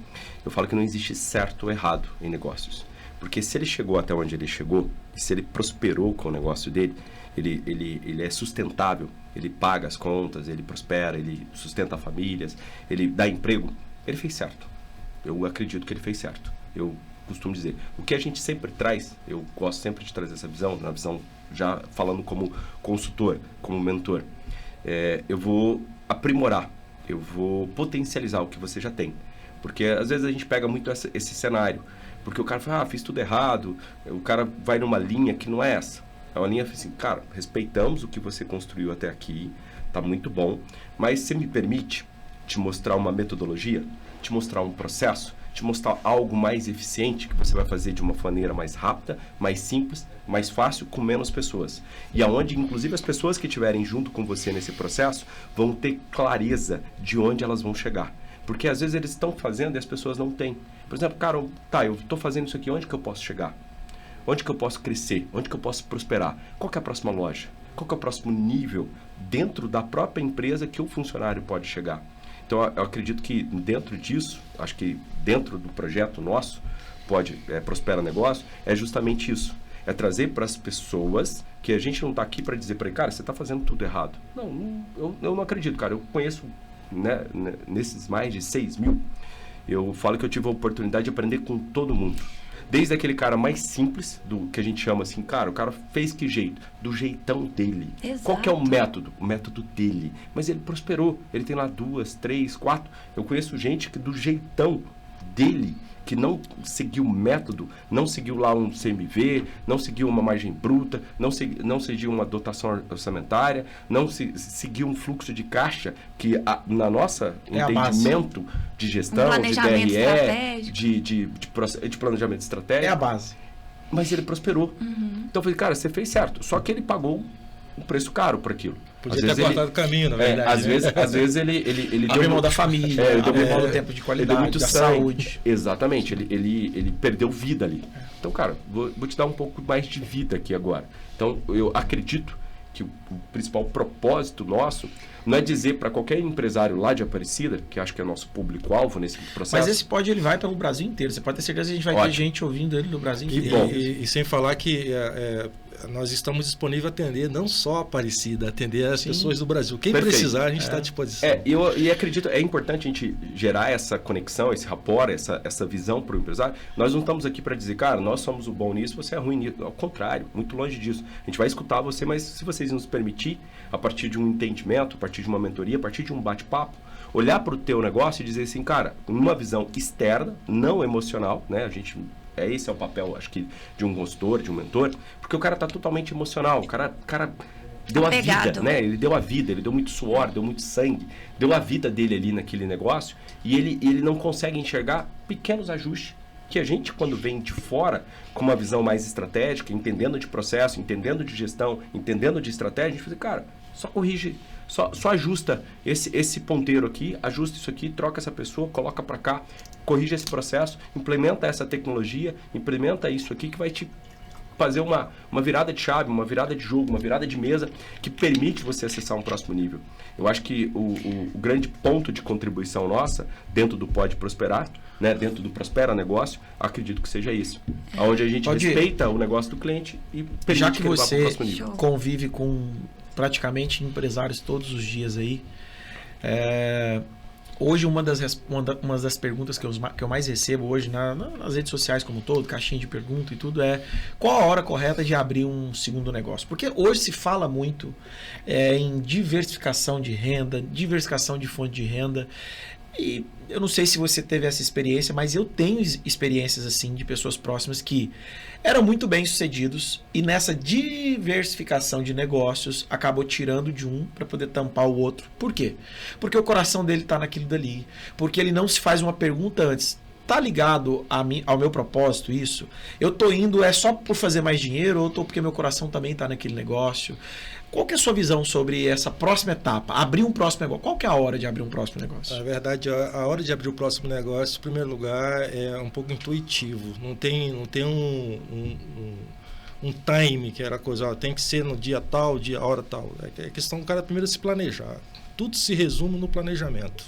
Eu falo que não existe certo ou errado em negócios. Porque se ele chegou até onde ele chegou, e se ele prosperou com o negócio dele, ele é sustentável, ele paga as contas, ele prospera, ele sustenta famílias, ele dá emprego, ele fez certo. Eu acredito que ele fez certo. Eu costumo dizer, o que a gente sempre traz, eu gosto sempre de trazer essa visão, na visão já falando como consultor, como mentor, eu vou aprimorar, eu vou potencializar o que você já tem. Porque às vezes a gente pega muito esse cenário, porque o cara fala, fiz tudo errado, o cara vai numa linha que não é essa. É uma linha assim, cara, respeitamos o que você construiu até aqui, tá muito bom, mas você me permite te mostrar uma metodologia, te mostrar um processo, te mostrar algo mais eficiente que você vai fazer de uma maneira mais rápida, mais simples, mais fácil, com menos pessoas. E aonde, inclusive, as pessoas que estiverem junto com você nesse processo vão ter clareza de onde elas vão chegar. Porque às vezes eles estão fazendo e as pessoas não têm. Por exemplo, cara, eu estou fazendo isso aqui, onde que eu posso chegar? Onde que eu posso crescer? Onde que eu posso prosperar? Qual que é a próxima loja? Qual que é o próximo nível dentro da própria empresa que o funcionário pode chegar? Então, eu acredito que dentro disso, acho que dentro do projeto nosso, pode Prospera Negócio, é justamente isso. É trazer para as pessoas que a gente não está aqui para dizer para ele, cara, você está fazendo tudo errado. Não, eu não acredito, cara. Eu conheço, né, nesses mais de 6 mil, eu falo que eu tive a oportunidade de aprender com todo mundo. Desde aquele cara mais simples, do que a gente chama assim, cara, o cara fez que jeito? Do jeitão dele. Exato. Qual que é o método? O método dele. Mas ele prosperou. Ele tem lá 2, 3, 4. Eu conheço gente que do jeitão dele, que não seguiu método, não seguiu lá um CMV, não seguiu uma margem bruta, não seguiu uma dotação orçamentária, não seguiu um fluxo de caixa, que na nossa entendimento de gestão, de DRE, de planejamento estratégico... É a base. Mas ele prosperou. Então eu falei, cara, você fez certo. Só que ele pagou um preço caro por aquilo. Podia ter cortado o caminho, na verdade. Às vezes ele abriu mão da família, abriu mão do tempo de qualidade, da saúde. Exatamente, ele perdeu vida ali. Então, cara, vou te dar um pouco mais de vida aqui agora. Então, eu acredito que o principal propósito nosso não é dizer para qualquer empresário lá de Aparecida, que acho que é nosso público-alvo nesse processo... Mas esse pod, ele vai pelo Brasil inteiro. Você pode ter certeza que a gente vai ter gente ouvindo ele no Brasil inteiro. E sem falar que nós estamos disponíveis a atender não só a Aparecida, atender as pessoas do Brasil. Quem precisar, a gente está à disposição. E acredito, é importante a gente gerar essa conexão, esse rapport, essa visão para o empresário. Nós não estamos aqui para dizer, cara, nós somos o bom nisso, você é ruim nisso. Ao contrário, muito longe disso. A gente vai escutar você, mas se vocês nos permitir, a partir de um entendimento, a partir de uma mentoria, a partir de um bate-papo, olhar para o teu negócio e dizer assim, cara, uma visão externa, não emocional, né? Esse é o papel, acho que, de um consultor, de um mentor, porque o cara está totalmente emocional, o cara deu a vida, né? Ele deu a vida, ele deu muito suor, deu muito sangue, deu a vida dele ali naquele negócio, e ele não consegue enxergar pequenos ajustes que a gente, quando vem de fora, com uma visão mais estratégica, entendendo de processo, entendendo de gestão, entendendo de estratégia, a gente fala, cara, só corrige, só ajusta esse ponteiro aqui, ajusta isso aqui, troca essa pessoa, coloca para cá, corrige esse processo, implementa essa tecnologia, implementa isso aqui que vai te fazer uma virada de chave, uma virada de jogo, uma virada de mesa que permite você acessar um próximo nível. Eu acho que o grande ponto de contribuição nossa, dentro do Pode Prosperar, né, dentro do Prospera Negócio, acredito que seja isso. Onde a gente respeita o negócio do cliente e permite já que ele vá para o próximo você nível. Convive com praticamente empresários todos os dias aí, hoje uma das perguntas que eu mais recebo hoje nas redes sociais como um todo, caixinha de pergunta e tudo, é qual a hora correta de abrir um segundo negócio? Porque hoje se fala muito em diversificação de renda, diversificação de fonte de renda, e eu não sei se você teve essa experiência, mas eu tenho experiências assim de pessoas próximas que eram muito bem sucedidos e nessa diversificação de negócios acabou tirando de um para poder tampar o outro. Por quê? Porque o coração dele está naquilo dali, porque ele não se faz uma pergunta antes. Tá ligado ao meu propósito isso? Eu tô indo só por fazer mais dinheiro ou tô porque meu coração também tá naquele negócio? Qual que é a sua visão sobre essa próxima etapa? Abrir um próximo negócio. Qual que é a hora de abrir um próximo negócio? Na verdade, a hora de abrir o próximo negócio, em primeiro lugar, é um pouco intuitivo. Não tem um time, que era coisa, tem que ser no dia tal, hora tal. É questão do cara primeiro se planejar. Tudo se resume no planejamento.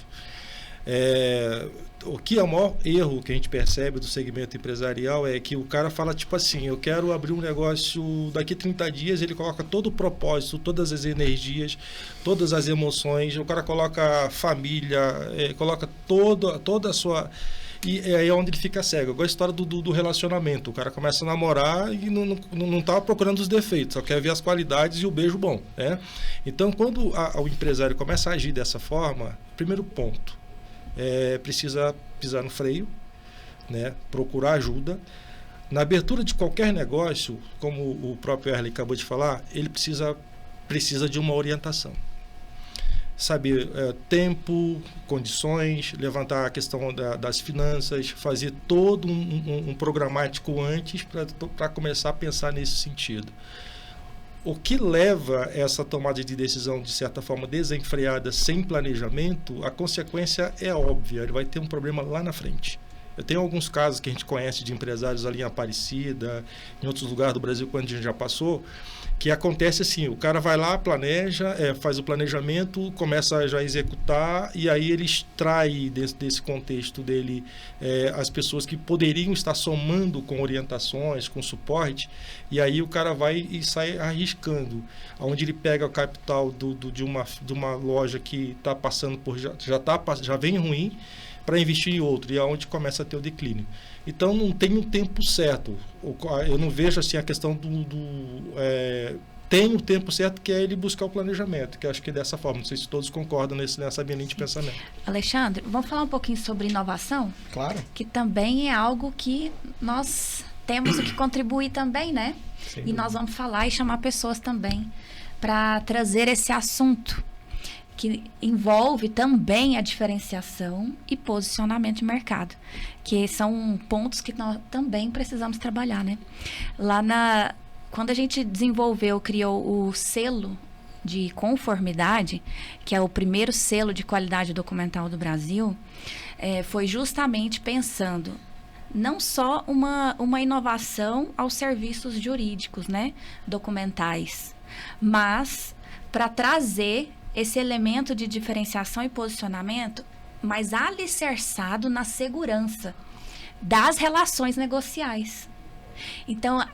O que é o maior erro que a gente percebe do segmento empresarial é que o cara fala tipo assim, eu quero abrir um negócio daqui a 30 dias, ele coloca todo o propósito, todas as energias, todas as emoções, o cara coloca família, coloca toda a sua... E aí é onde ele fica cego. Igual a história do relacionamento. O cara começa a namorar e não tá procurando os defeitos, só quer ver as qualidades e o beijo bom, né? Então, quando o empresário começa a agir dessa forma, primeiro ponto, precisa pisar no freio, né? Procurar ajuda. Na abertura de qualquer negócio, como o próprio Erle acabou de falar, ele precisa de uma orientação. Saber tempo, condições, levantar a questão das finanças, fazer todo um programático antes para começar a pensar nesse sentido. O que leva essa tomada de decisão, de certa forma, desenfreada, sem planejamento, a consequência é óbvia, ele vai ter um problema lá na frente. Tem alguns casos que a gente conhece de empresários ali em Aparecida, em outros lugares do Brasil, quando a gente já passou, que acontece assim, o cara vai lá, planeja, faz o planejamento, começa já a executar, e aí ele extrai desse contexto dele as pessoas que poderiam estar somando com orientações, com suporte, e aí o cara vai e sai arriscando, onde ele pega o capital de uma loja que está passando por já vem ruim, para investir em outro, e é onde começa a ter o declínio. Então, não tem um tempo certo. Eu não vejo assim a questão tem um tempo certo, que é ele buscar o planejamento, que eu acho que é dessa forma. Não sei se todos concordam nessa linha de pensamento. Alexandre, vamos falar um pouquinho sobre inovação? Claro. Que também é algo que nós temos que contribuir também, né? Sem e dúvida. nós vamos falar e chamar pessoas também para trazer esse assunto, que envolve também a diferenciação e posicionamento de mercado, que são pontos que nós também precisamos trabalhar, né? Quando a gente criou o selo de conformidade, que é o primeiro selo de qualidade documental do Brasil, foi justamente pensando não só uma inovação aos serviços jurídicos, né, documentais, mas para trazer esse elemento de diferenciação e posicionamento, mas alicerçado na segurança das relações negociais. Então,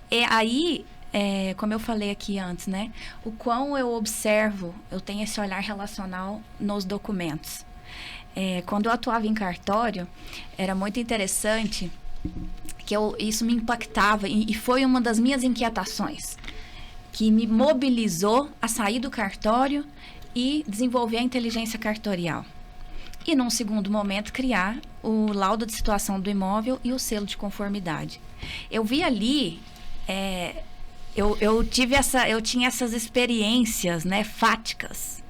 como eu falei aqui antes, né? O quão eu observo, eu tenho esse olhar relacional nos documentos. Quando eu atuava em cartório, era muito interessante que isso me impactava e foi uma das minhas inquietações, que me mobilizou a sair do cartório e desenvolver a inteligência cartorial. E, num segundo momento, criar o laudo de situação do imóvel e o selo de conformidade. Eu vi ali, eu tinha essas experiências, né, fáticas,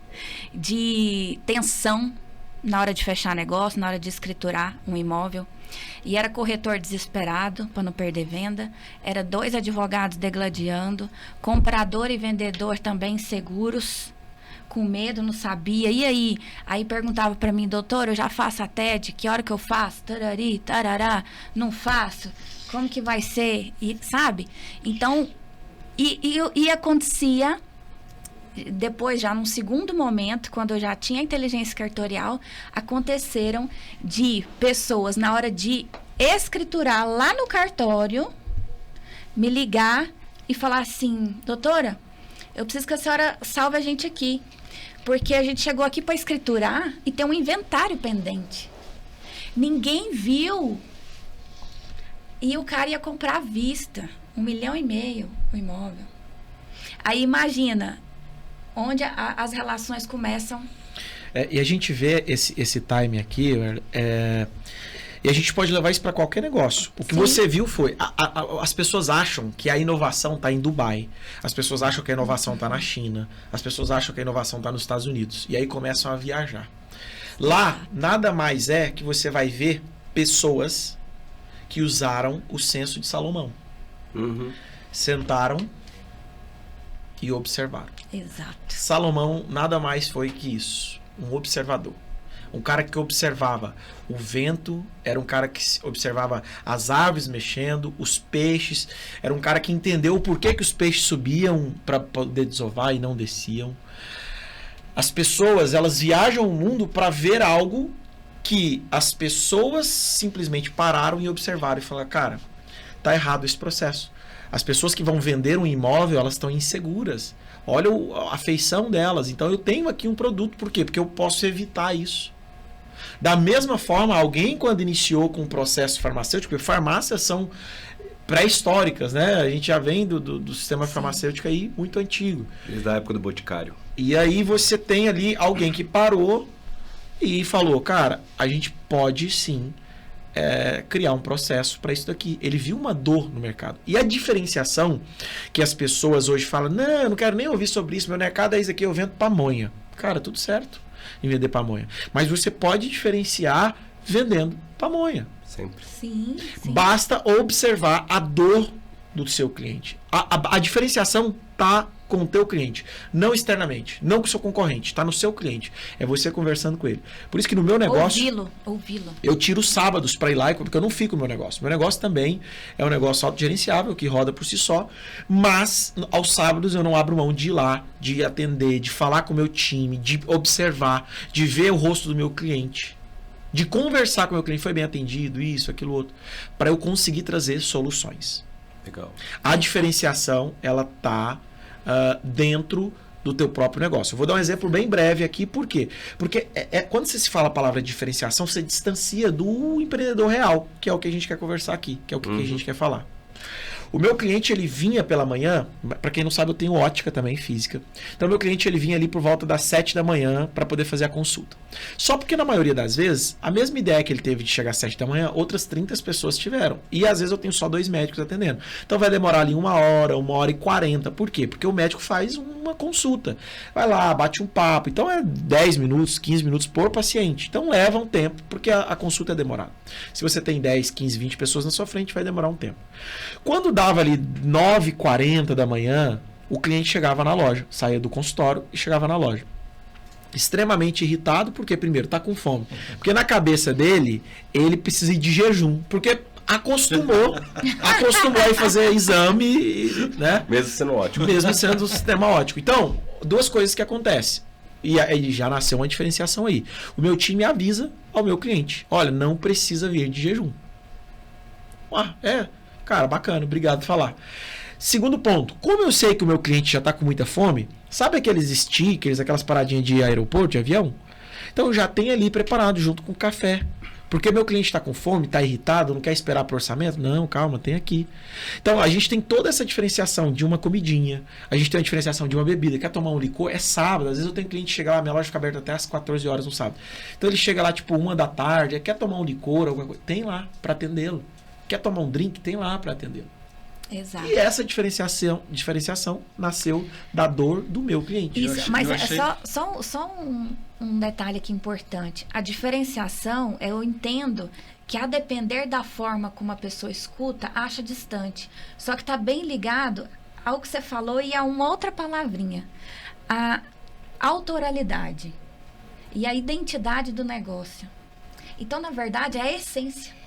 de tensão na hora de fechar negócio, na hora de escriturar um imóvel. E era corretor desesperado para não perder venda, era 2 advogados degladiando, comprador e vendedor também inseguros, com medo, não sabia. E aí? Aí perguntava para mim, doutor, eu já faço a TED? Que hora que eu faço? Tarari, tarará, não faço? Como que vai ser? E, sabe? Então, e acontecia, depois, já num segundo momento, quando eu já tinha inteligência cartorial, aconteceram de pessoas, na hora de escriturar lá no cartório, me ligar e falar assim, doutora, eu preciso que a senhora salve a gente aqui, porque a gente chegou aqui para escriturar e tem um inventário pendente. Ninguém viu. E o cara ia comprar à vista, 1,5 milhão o imóvel. Aí imagina onde as relações começam. E a gente vê esse time aqui, e a gente pode levar isso para qualquer negócio. O que você viu foi, as pessoas acham que a inovação está em Dubai, as pessoas acham que a inovação está na China, as pessoas acham que a inovação está nos Estados Unidos, e aí começam a viajar. Lá, nada mais é que você vai ver pessoas que usaram o senso de Salomão. Uhum. Sentaram e observaram. Exato. Salomão nada mais foi que isso, um observador. Um cara que observava o vento, era um cara que observava as árvores mexendo, os peixes, era um cara que entendeu o porquê que os peixes subiam para poder desovar e não desciam. As pessoas, elas viajam o mundo para ver algo que as pessoas simplesmente pararam e observaram e falaram, cara, tá errado esse processo. As pessoas que vão vender um imóvel, elas estão inseguras. Olha a feição delas. Então eu tenho aqui um produto. Por quê? Porque eu posso evitar isso. Da mesma forma, alguém quando iniciou com um processo farmacêutico, porque farmácias são pré-históricas, né? A gente já vem do sistema farmacêutico aí muito antigo. Desde a época do Boticário. E aí você tem ali alguém que parou e falou, cara, a gente pode sim criar um processo para isso daqui. Ele viu uma dor no mercado. E a diferenciação que as pessoas hoje falam, não, eu não quero nem ouvir sobre isso, meu mercado é isso aqui, eu vendo pamonha. Cara, tudo certo em vender pamonha. Mas você pode diferenciar vendendo pamonha. Sempre. Sim. Basta observar a dor do seu cliente. A diferenciação está com o teu cliente, não externamente, não com o seu concorrente, está no seu cliente, é você conversando com ele. Por isso que no meu negócio, ouvi-lo. eu tiro os sábados para ir lá, porque eu não fico no meu negócio. Meu negócio também é um negócio autogerenciável, que roda por si só, mas aos sábados eu não abro mão de ir lá, de atender, de falar com o meu time, de observar, de ver o rosto do meu cliente, de conversar com o meu cliente, foi bem atendido, isso, aquilo, outro, para eu conseguir trazer soluções. Legal. A diferenciação, ela está dentro do teu próprio negócio. Eu vou dar um exemplo bem breve aqui, por quê? Porque quando você se fala a palavra diferenciação, você distancia do empreendedor real, que é o que a gente quer conversar aqui, que é o que a gente quer falar. O meu cliente, ele vinha pela manhã, para quem não sabe, eu tenho ótica também, física. Então, meu cliente, ele vinha ali por volta das 7 da manhã para poder fazer a consulta. Só porque, na maioria das vezes, a mesma ideia que ele teve de chegar às 7 da manhã, outras 30 pessoas tiveram. E, às vezes, eu tenho só 2 médicos atendendo. Então, vai demorar ali 1 hora e 40. Por quê? Porque o médico faz uma consulta. Vai lá, bate um papo. Então, é 10 minutos, 15 minutos por paciente. Então, leva um tempo, porque a consulta é demorada. Se você tem 10, 15, 20 pessoas na sua frente, vai demorar um tempo. Quando dava ali 9h40 da manhã, o cliente chegava na loja, saía do consultório e chegava na loja. Extremamente irritado, porque primeiro está com fome. Porque na cabeça dele, ele precisa ir de jejum, porque acostumou a fazer exame, né? Mesmo sendo ótimo. Mesmo sendo um sistema ótico. Então, 2 coisas que acontecem. E aí já nasceu uma diferenciação aí. O meu time avisa ao meu cliente, olha, não precisa vir de jejum. Cara, bacana, obrigado por falar. Segundo ponto, como eu sei que o meu cliente já está com muita fome, sabe aqueles stickers, aquelas paradinhas de aeroporto, de avião? Então eu já tenho ali preparado junto com o café. Porque meu cliente está com fome, está irritado, não quer esperar para o orçamento? Não, calma, tem aqui. Então a gente tem toda essa diferenciação de uma comidinha, a gente tem a diferenciação de uma bebida. Quer tomar um licor? É sábado. Às vezes eu tenho cliente que chega lá, minha loja fica aberta até às 14 horas no sábado. Então ele chega lá tipo 1 da tarde, quer tomar um licor, alguma coisa? Tem lá para atendê-lo. Quer tomar um drink? Tem lá para atendê-lo. Exato. E essa diferenciação nasceu da dor do meu cliente. Isso, mas só um detalhe aqui importante. A diferenciação, eu entendo que a depender da forma como a pessoa escuta, acha distante. Só que está bem ligado ao que você falou e a uma outra palavrinha. A autoralidade e a identidade do negócio. Então, na verdade, é a essência.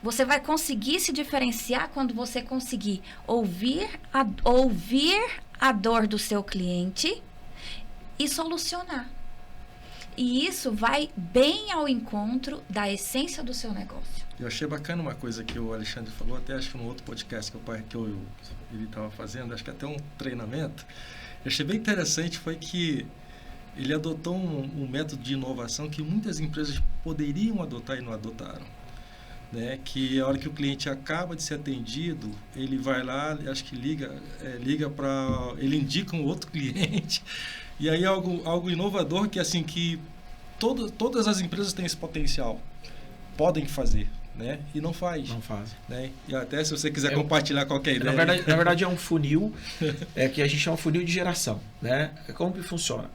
Você vai conseguir se diferenciar quando você conseguir ouvir a dor do seu cliente e solucionar. E isso vai bem ao encontro da essência do seu negócio. Eu achei bacana uma coisa que o Alexandre falou, até acho que no outro podcast que ele estava fazendo, acho que até um treinamento. Eu achei bem interessante, foi que ele adotou um método de inovação que muitas empresas poderiam adotar e não adotaram. Né, que a hora que o cliente acaba de ser atendido, ele vai lá, acho que liga para, ele indica um outro cliente, e aí algo inovador que assim que todas as empresas têm esse potencial, podem fazer, né, e não faz. Não faz. Né, e até se você quiser compartilhar qualquer ideia. Na verdade é um funil, que a gente chama funil de geração, né? Como que funciona?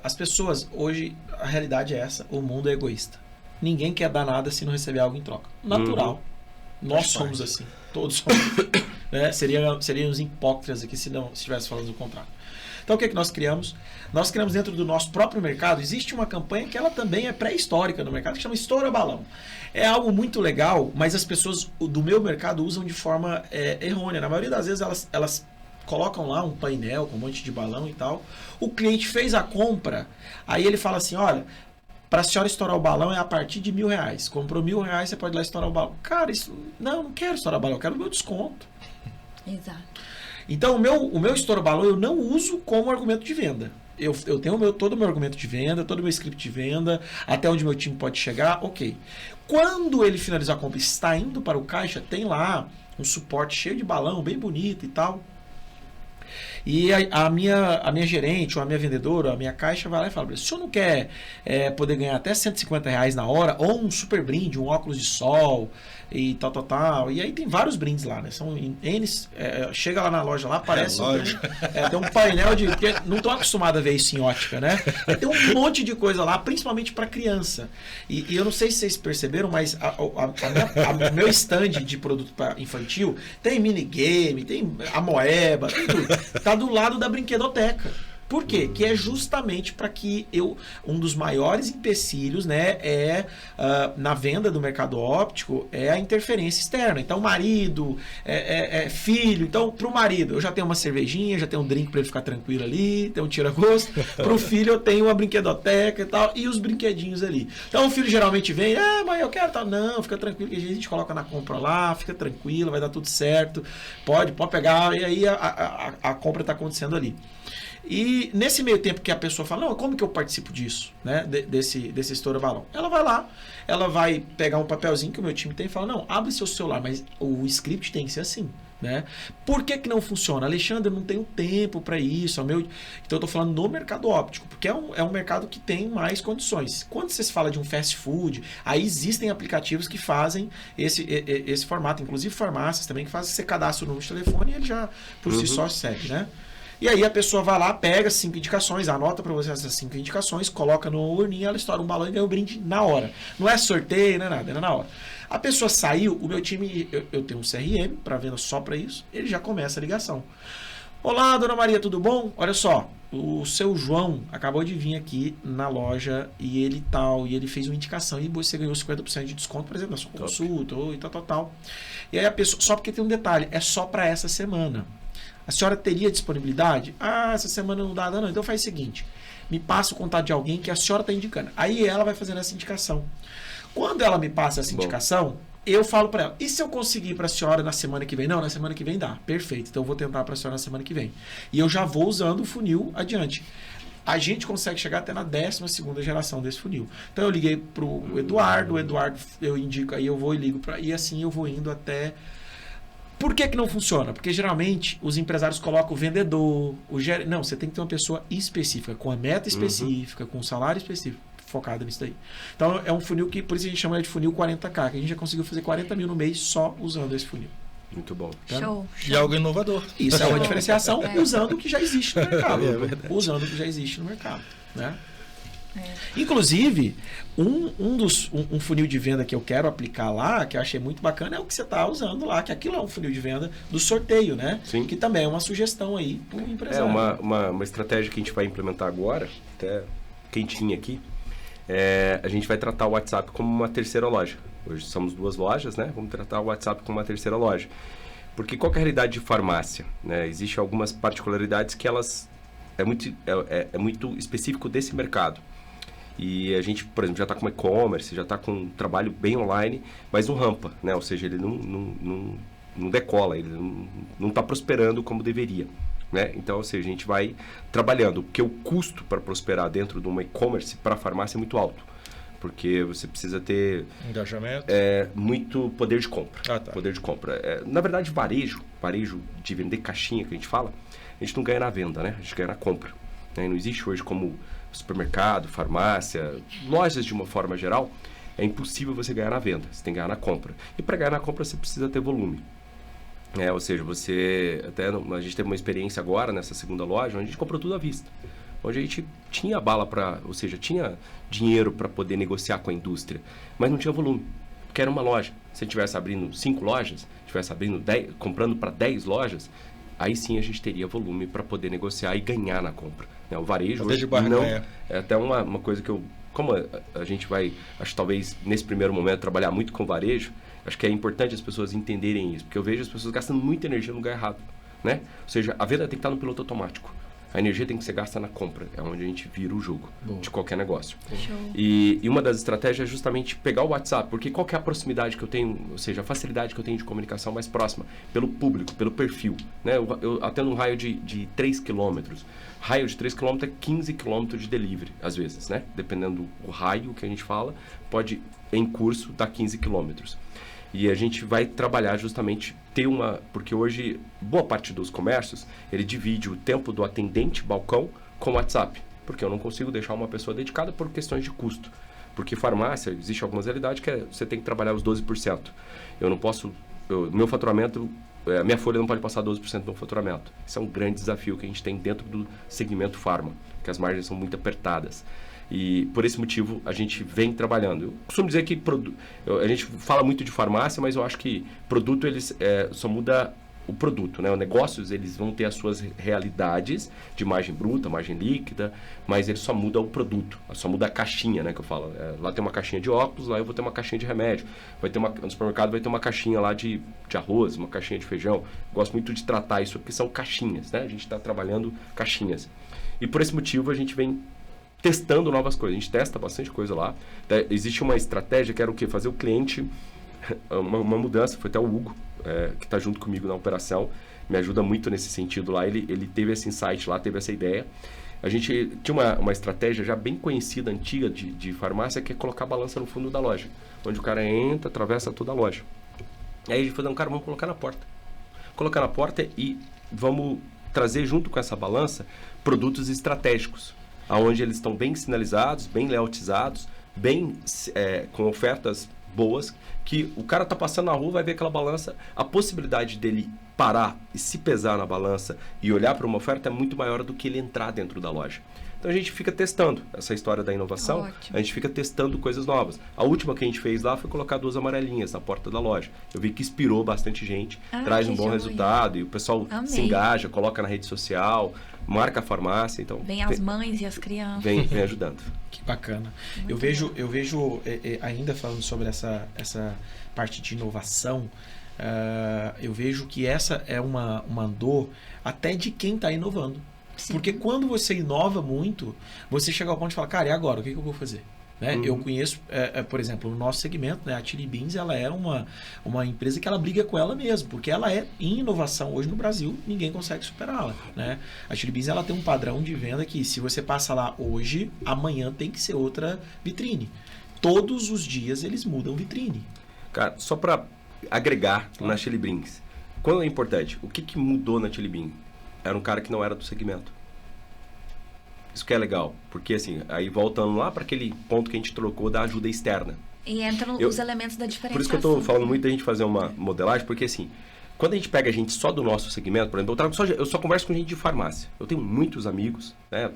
As pessoas hoje, a realidade é essa, o mundo é egoísta. Ninguém quer dar nada se não receber algo em troca. Natural. Nós somos assim. Todos somos. Né? Seríamos hipócritas aqui se estivesse falando do contrário. Então, o que nós criamos? Nós criamos dentro do nosso próprio mercado, existe uma campanha que ela também é pré-histórica no mercado, que chama Estoura Balão. É algo muito legal, mas as pessoas do meu mercado usam de forma errônea. Na maioria das vezes, elas colocam lá um painel com um monte de balão e tal. O cliente fez a compra, aí ele fala assim, olha... Para a senhora estourar o balão é a partir de R$1.000. Comprou R$1.000, você pode ir lá estourar o balão. Cara, não quero estourar o balão, eu quero o meu desconto. Exato. Então, o meu estouro balão eu não uso como argumento de venda. Eu tenho todo o meu argumento de venda, todo o meu script de venda, até onde meu time pode chegar, ok. Quando ele finalizar a compra e está indo para o caixa, tem lá um suporte cheio de balão, bem bonito e tal. E a minha gerente, ou a minha vendedora, ou a minha caixa vai lá e fala, se o senhor não quer poder ganhar até R$150 na hora, ou um super brinde, um óculos de sol, e tal. E aí tem vários brindes lá, né? São N, chega lá na loja, lá aparece tem um painel de... Não estou acostumado a ver isso em ótica, né? Tem um monte de coisa lá, principalmente para criança. E eu não sei se vocês perceberam, mas o meu stand de produto infantil tem minigame, tem amoeba, tem tudo. Tá do lado da brinquedoteca. Por quê? Que é justamente para que um dos maiores empecilhos, né, na venda do mercado óptico é a interferência externa. Então, marido, filho. Então, para o marido, eu já tenho uma cervejinha, já tenho um drink para ele ficar tranquilo ali, tem um tira-gosto. Para o filho, eu tenho uma brinquedoteca e tal, e os brinquedinhos ali. Então, o filho geralmente vem, mãe, eu quero tal. Não, fica tranquilo, que a gente coloca na compra lá, fica tranquilo, vai dar tudo certo. Pode pegar, e aí a compra está acontecendo ali. E nesse meio tempo que a pessoa fala, não, como que eu participo disso, né, desse estoura balão? Ela vai lá, ela vai pegar um papelzinho que o meu time tem e fala, não, abre seu celular, mas o script tem que ser assim, né? Por que não funciona? Alexandre, eu não tenho tempo para isso. Então eu estou falando no mercado óptico, porque é um mercado que tem mais condições. Quando você fala de um fast food, aí existem aplicativos que fazem esse formato, inclusive farmácias também, que fazem você cadastra o número de telefone e ele já por si só segue, né? E aí a pessoa vai lá, pega 5 indicações, anota para você essas 5 indicações, coloca no urninho, ela estoura um balão e ganha o brinde na hora. Não é sorteio, não é nada, é na hora. A pessoa saiu, o meu time, eu tenho um CRM para venda só para isso, ele já começa a ligação. Olá, dona Maria, tudo bom? Olha só, o seu João acabou de vir aqui na loja e ele fez uma indicação e você ganhou 50% de desconto, por exemplo, na sua consulta e tal. E aí a pessoa, só porque tem um detalhe, é só para essa semana. A senhora teria disponibilidade? Essa semana não dá, não. Então faz o seguinte, me passa o contato de alguém que a senhora está indicando. Aí ela vai fazendo essa indicação. Quando ela me passa essa indicação, eu falo para ela, e se eu conseguir para a senhora na semana que vem? Não, na semana que vem dá. Perfeito, então eu vou tentar para a senhora na semana que vem. E eu já vou usando o funil adiante. A gente consegue chegar até na 12ª geração desse funil. Então eu liguei para o Eduardo eu indico, aí eu vou e ligo e assim eu vou indo até... Por que não funciona? Porque geralmente os empresários colocam o vendedor, Não, você tem que ter uma pessoa específica, com a meta específica, com o salário específico, focada nisso daí. Então é um funil que, por isso a gente chama de funil 40K, que a gente já conseguiu fazer 40 mil no mês só usando esse funil. Muito bom. Tá? Show. E algo inovador. Isso é uma diferenciação usando o que já existe no mercado. Usando o que já existe no mercado, né? Inclusive, um funil de venda que eu quero aplicar lá, que eu achei muito bacana, é o que você está usando lá, que aquilo é um funil de venda do sorteio, né? Sim. Que também é uma sugestão aí para o empresário. Uma estratégia que a gente vai implementar agora, até quentinha aqui, a gente vai tratar o WhatsApp como uma terceira loja. Hoje somos 2 lojas, né? Vamos tratar o WhatsApp como uma terceira loja. Porque qual que é a realidade de farmácia? Né? Existem algumas particularidades que elas é muito específico desse mercado. E a gente, por exemplo, já está com e-commerce, já está com um trabalho bem online, mas não rampa, né? Ou seja, ele não decola, ele não está prosperando como deveria, né? Então, ou seja, a gente vai trabalhando, porque o custo para prosperar dentro de uma e-commerce para a farmácia é muito alto, porque você precisa ter engajamento, muito poder de compra. Tá. Poder de compra. Na verdade, varejo de vender caixinha que a gente fala, a gente não ganha na venda, né? A gente ganha na compra. Né? Não existe hoje como supermercado, farmácia, lojas de uma forma geral, é impossível você ganhar na venda, você tem que ganhar na compra. E para ganhar na compra você precisa ter volume. Ou seja, a gente teve uma experiência agora nessa segunda loja, onde a gente comprou tudo à vista. Onde a gente tinha bala tinha dinheiro para poder negociar com a indústria, mas não tinha volume, porque era uma loja. Se a gente estivesse abrindo 5 lojas, estivesse abrindo 10, comprando para 10 lojas, aí sim a gente teria volume para poder negociar e ganhar na compra. O varejo hoje não é até uma coisa que como a gente vai, acho que talvez nesse primeiro momento trabalhar muito com varejo, acho que é importante as pessoas entenderem isso, porque eu vejo as pessoas gastando muita energia no lugar errado, né? Ou seja, a venda tem que estar no piloto automático. A energia tem que ser gasta na compra, é onde a gente vira o jogo de qualquer negócio. E uma das estratégias é justamente pegar o WhatsApp, porque qual que é a proximidade que eu tenho, ou seja, a facilidade que eu tenho de comunicação mais próxima, pelo público, pelo perfil. Né? Eu atendo um raio de 3 km. Raio de 3 km é 15 km de delivery, às vezes, né? Dependendo do raio que a gente fala, pode, em curso, dar 15 km. E a gente vai trabalhar justamente porque hoje boa parte dos comércios, ele divide o tempo do atendente balcão com o WhatsApp, porque eu não consigo deixar uma pessoa dedicada por questões de custo. Porque farmácia, existe algumas realidades que você tem que trabalhar os 12%. Eu não posso, meu faturamento, a minha folha não pode passar 12% do meu faturamento. Isso é um grande desafio que a gente tem dentro do segmento farma, que as margens são muito apertadas. E por esse motivo a gente vem trabalhando. Eu costumo dizer que a gente fala muito de farmácia, mas eu acho que produto só muda o produto, né? Os negócios, eles vão ter as suas realidades de margem bruta, margem líquida, mas ele só muda o produto, só muda a caixinha, né? Que eu falo. Lá tem uma caixinha de óculos, lá eu vou ter uma caixinha de remédio. No supermercado vai ter uma caixinha lá de arroz, uma caixinha de feijão. Gosto muito de tratar isso, porque são caixinhas, né? A gente está trabalhando caixinhas. E por esse motivo a gente vem testando novas coisas. A gente testa bastante coisa lá. Existe uma estratégia que era o quê? Fazer o cliente... Uma mudança, foi até o Hugo, que está junto comigo na operação, me ajuda muito nesse sentido lá. Ele teve esse insight lá, teve essa ideia. A gente tinha uma estratégia já bem conhecida, antiga de farmácia, que é colocar a balança no fundo da loja, onde o cara entra, atravessa toda a loja. Aí a gente falou, cara, vamos colocar na porta. Colocar na porta e vamos trazer junto com essa balança produtos estratégicos, onde eles estão bem sinalizados, bem layoutizados, bem com ofertas boas, que o cara tá passando na rua, vai ver aquela balança, a possibilidade dele parar e se pesar na balança e olhar para uma oferta é muito maior do que ele entrar dentro da loja. Então a gente fica testando essa história da inovação. Ótimo. A gente fica testando coisas novas. A última que a gente fez lá foi colocar 2 amarelinhas na porta da loja. Eu vi que inspirou bastante gente, traz um bom resultado e o pessoal se engaja, coloca na rede social, marca a farmácia. Então, vem as mães e as crianças. Vem ajudando. Que bacana. Eu vejo ainda falando sobre essa parte de inovação, eu vejo que essa é uma dor até de quem está inovando. Sim. Porque quando você inova muito, você chega ao ponto de falar, cara, e agora? O que eu vou fazer? Né? Eu conheço, por exemplo, no nosso segmento, né, a Chili Beans, ela é uma empresa que ela briga com ela mesma, porque ela é em inovação hoje no Brasil, ninguém consegue superá-la. Né? A Chili Beans, ela tem um padrão de venda que se você passa lá hoje, amanhã tem que ser outra vitrine. Todos os dias eles mudam vitrine. Cara, só para agregar na Chili Beans, quando é importante, o que mudou na Chili Beans? Era um cara que não era do segmento. Isso que é legal, porque assim, aí voltando lá para aquele ponto que a gente trocou da ajuda externa. E entram os elementos da diferenciação. Por isso que eu estou falando muito da gente fazer uma modelagem, porque assim, quando a gente pega a gente só do nosso segmento, por exemplo, eu só converso com gente de farmácia. Eu tenho muitos amigos, né?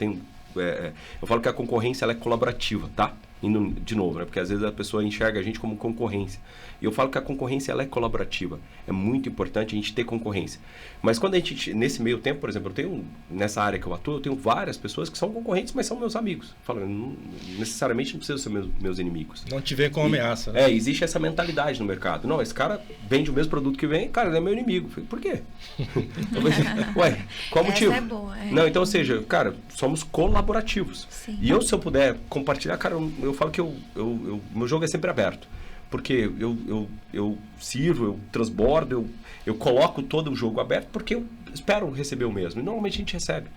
Eu falo que a concorrência ela é colaborativa, tá? Indo de novo, né? Porque às vezes a pessoa enxerga a gente como concorrência. E eu falo que a concorrência ela é colaborativa. É muito importante a gente ter concorrência. Mas quando a gente, nesse meio tempo, por exemplo, nessa área que eu atuo, eu tenho várias pessoas que são concorrentes, mas são meus amigos. Eu falo, necessariamente não precisam ser meus inimigos. Não te vê como ameaça. Né? Existe essa mentalidade no mercado. Não, esse cara vende o mesmo produto que vem, cara, ele é meu inimigo. Eu falei, por quê? Ué, qual o motivo? Essa é boa. Não, então, ou seja, cara, somos colaborativos. Sim. E se eu puder compartilhar, cara, eu falo que meu jogo é sempre aberto. Porque eu sirvo, eu transbordo, eu coloco todo o jogo aberto porque eu espero receber o mesmo. E normalmente a gente recebe.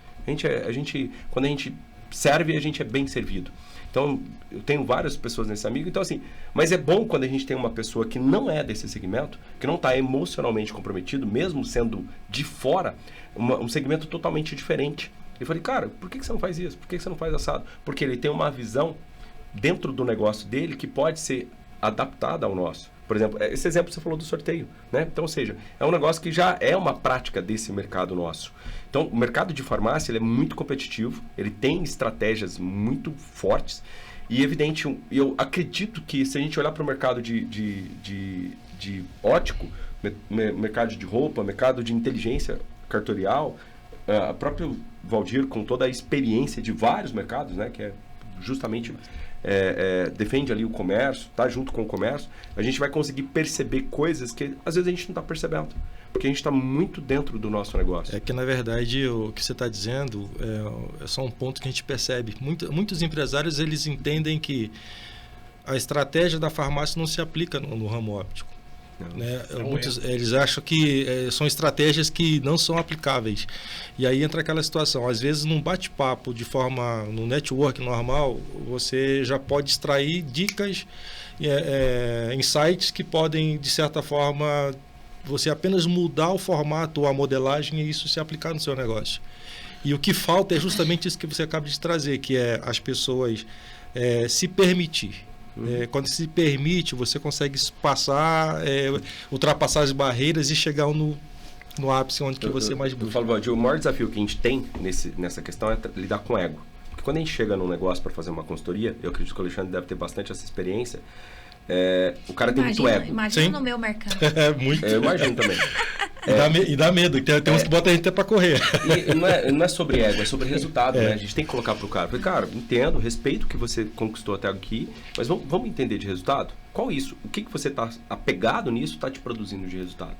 Quando a gente serve, a gente é bem servido. Então, eu tenho várias pessoas nesse amigo. Então, assim, mas é bom quando a gente tem uma pessoa que não é desse segmento, que não está emocionalmente comprometido, mesmo sendo de fora, um segmento totalmente diferente. Eu falei, cara, por que você não faz isso? Por que você não faz assado? Porque ele tem uma visão dentro do negócio dele que pode ser adaptada ao nosso. Por exemplo, esse exemplo que você falou do sorteio, né? Então, ou seja, é um negócio que já é uma prática desse mercado nosso. Então, o mercado de farmácia ele é muito competitivo, ele tem estratégias muito fortes e, evidente, eu acredito que se a gente olhar para o mercado de ótico, mercado de roupa, mercado de inteligência cartorial, a próprio Valdir, com toda a experiência de vários mercados, né? Que é justamente... defende ali o comércio, tá junto com o comércio, a gente vai conseguir perceber coisas que às vezes a gente não está percebendo, porque a gente está muito dentro do nosso negócio. É que na verdade o que você está dizendo é só um ponto que a gente percebe. Muitos empresários eles entendem que a estratégia da farmácia não se aplica no ramo óptico. Né? Eles acham que são estratégias que não são aplicáveis. E aí entra aquela situação. Às vezes, num bate-papo, no network normal, você já pode extrair dicas, insights que podem, de certa forma, você apenas mudar o formato ou a modelagem e isso se aplicar no seu negócio. E o que falta é justamente isso que você acaba de trazer, que é as pessoas se permitir. Quando se permite, você consegue passar, ultrapassar as barreiras e chegar no ápice onde que você mais busca. Eu falo, Valdir, o maior desafio que a gente tem nessa questão é lidar com ego. Porque quando a gente chega num negócio para fazer uma consultoria, eu acredito que o Alexandre deve ter bastante essa experiência, o cara tem muito ego. Imagina no meu mercado. Muito. Eu imagino também. E dá medo, tem uns que botam a gente até para correr. E não é sobre ego, é sobre resultado, né? A gente tem que colocar pro cara. Porque, cara, entendo, respeito o que você conquistou até aqui, mas vamos entender de resultado? Qual isso? O que você tá apegado nisso tá te produzindo de resultado?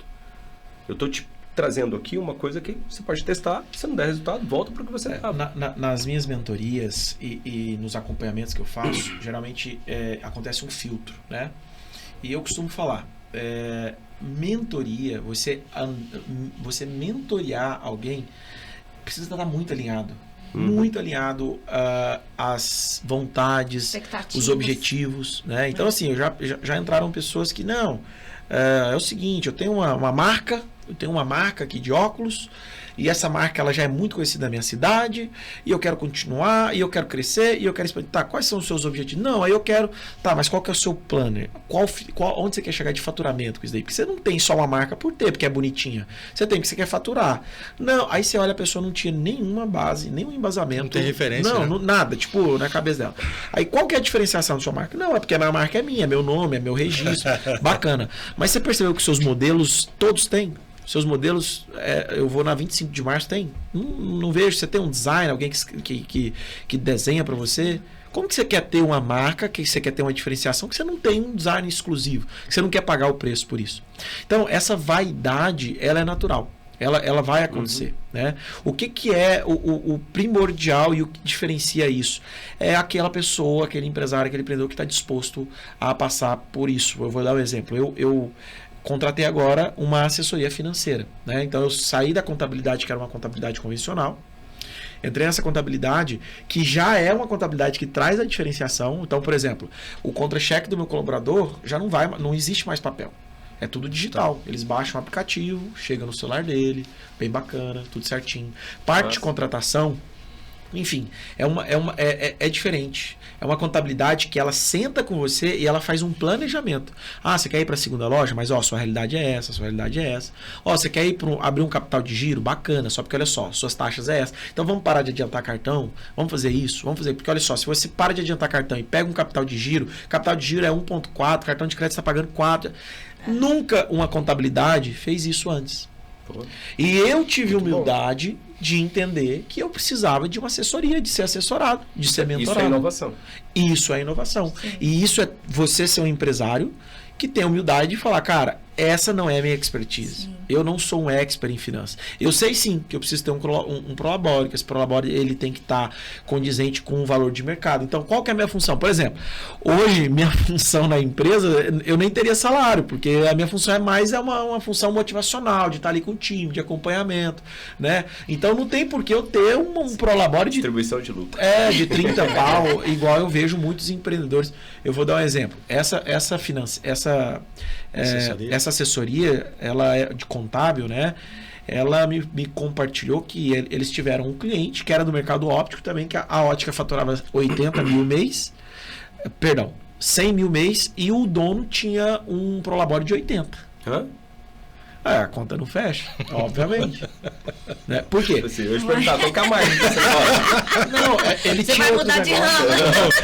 Eu tô te trazendo aqui uma coisa que você pode testar, se não der resultado, volta para o que você estava. Nas minhas mentorias e nos acompanhamentos que eu faço, geralmente acontece um filtro, né? E eu costumo falar, mentoria, você mentorear alguém precisa estar muito alinhado. Muito alinhado às vontades, os objetivos, né? Então, assim, já entraram pessoas que, não, é o seguinte, eu tenho uma marca, aqui de óculos, e essa marca ela já é muito conhecida na minha cidade, e eu quero continuar, e eu quero crescer, e eu quero expandir. Tá, quais são os seus objetivos? Não, aí eu quero... Tá, mas qual que é o seu planner? Onde você quer chegar de faturamento com isso daí? Porque você não tem só uma marca por ter, porque é bonitinha. Você tem porque você quer faturar. Não, aí você olha, a pessoa não tinha nenhuma base, nenhum embasamento. Não tem referência. Não, né? Nada, tipo, na cabeça dela. Aí qual que é a diferenciação da sua marca? Não, é porque a minha marca é minha, é meu nome, é meu registro. Bacana. Mas você percebeu que os seus modelos todos têm? Seus modelos, eu vou na 25 de março, tem? Não vejo. Você tem um design, alguém que desenha para você? Como que você quer ter uma marca, que você quer ter uma diferenciação, que você não tem um design exclusivo, que você não quer pagar o preço por isso? Então, essa vaidade, ela é natural. Ela vai acontecer. Né? O que é o primordial e o que diferencia isso? É aquela pessoa, aquele empresário, aquele empreendedor que está disposto a passar por isso. Eu vou dar um exemplo. Eu contratei agora uma assessoria financeira, né? Então eu saí da contabilidade, que era uma contabilidade convencional, entrei nessa contabilidade que já é uma contabilidade que traz a diferenciação. Então, por exemplo, o contra-cheque do meu colaborador já não existe mais papel. É tudo digital. Eles baixam o aplicativo, chega no celular dele, bem bacana, tudo certinho. Parte de contratação, enfim, é diferente. É uma contabilidade que ela senta com você e ela faz um planejamento. Ah, você quer ir para a segunda loja? Mas, sua realidade é essa, sua realidade é essa. Você quer ir abrir um capital de giro? Bacana, só porque, olha só, suas taxas é essa. Então, vamos parar de adiantar cartão? Vamos fazer isso? Vamos fazer, porque, olha só, se você para de adiantar cartão e pega um capital de giro é 1,4, cartão de crédito está pagando 4. Nunca uma contabilidade fez isso antes. E eu tive humildade de entender que eu precisava de uma assessoria, de ser assessorado, de ser mentorado. Isso é inovação. Isso é inovação. Sim. E isso é você ser um empresário que tem humildade de falar, cara, essa não é a minha expertise. Sim. Eu não sou um expert em finanças. Eu sei sim que eu preciso ter um prolabore, que esse prolabore ele tem que estar condizente com o valor de mercado. Então, qual que é a minha função? Por exemplo, hoje, minha função na empresa, eu nem teria salário, porque a minha função é uma função motivacional, de estar ali com o time, de acompanhamento, né? Então, não tem por que eu ter um prolabore de... Distribuição de lucro. De 30 pau, igual eu vejo muitos empreendedores. Eu vou dar um exemplo. Essa assessoria, ela é de contábil, né? Ela me compartilhou que eles tiveram um cliente que era do mercado óptico também, que a ótica faturava 80 mil mês, 100 mil mês, e o dono tinha um prolabore de 80. Hã? A conta não fecha, obviamente. Né? Por quê? Assim, eu ia te perguntar, tem mais. Não, ele você tinha vai outros mudar de negócios.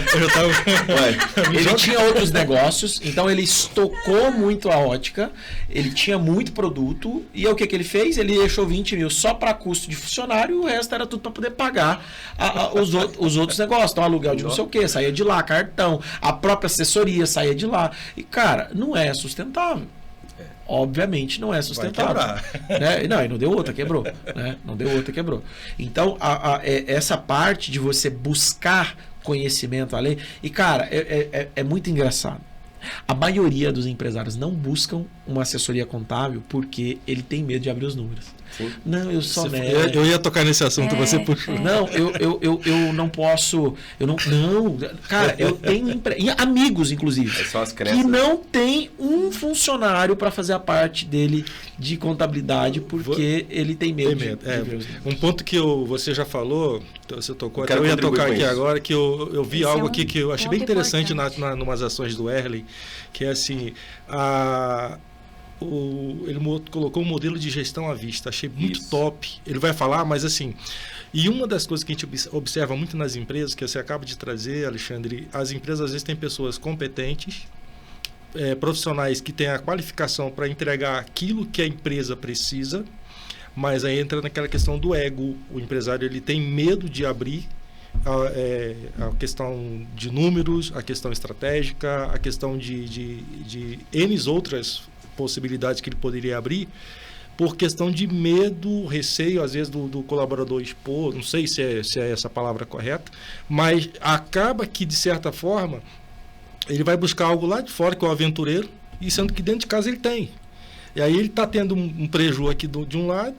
Ele tinha outros negócios, então ele estocou muito a ótica, ele tinha muito produto, e o que ele fez? Ele deixou 20 mil só para custo de funcionário, e o resto era tudo para poder pagar os outros negócios. Então, aluguel de não sei o que, saía de lá, cartão, a própria assessoria saía de lá. E, cara, não é sustentável. Obviamente não é sustentável. Né? Não, e não deu outra, quebrou. Né? Não deu outra, quebrou. Então, essa parte de você buscar conhecimento além. E, cara, é muito engraçado. A maioria dos empresários não buscam uma assessoria contábil porque ele tem medo de abrir os números. Sim. Não, eu sou eu ia tocar nesse assunto, você puxou. Não, eu não posso. Não, cara, eu tenho amigos, inclusive, só as que não tem um funcionário para fazer a parte dele de contabilidade porque ele tem medo. De ver os números. Um ponto que você já falou, você tocou, eu ia tocar aqui agora, que eu vi algo aqui que eu achei bem interessante numas ações do Erlen, que é assim, ele colocou um modelo de gestão à vista, achei muito top. Ele vai falar, mas assim, e uma das coisas que a gente observa muito nas empresas, que você acaba de trazer, Alexandre, as empresas às vezes têm pessoas competentes, profissionais que têm a qualificação para entregar aquilo que a empresa precisa, mas aí entra naquela questão do ego. O empresário ele tem medo de abrir a questão de números, a questão estratégica, a questão de N outras possibilidades que ele poderia abrir, por questão de medo, receio, às vezes, do colaborador expor, não sei se é essa palavra correta, mas acaba que, de certa forma, ele vai buscar algo lá de fora, que é o aventureiro, e sendo que dentro de casa ele tem. E aí ele está tendo um prejuízo aqui de um lado,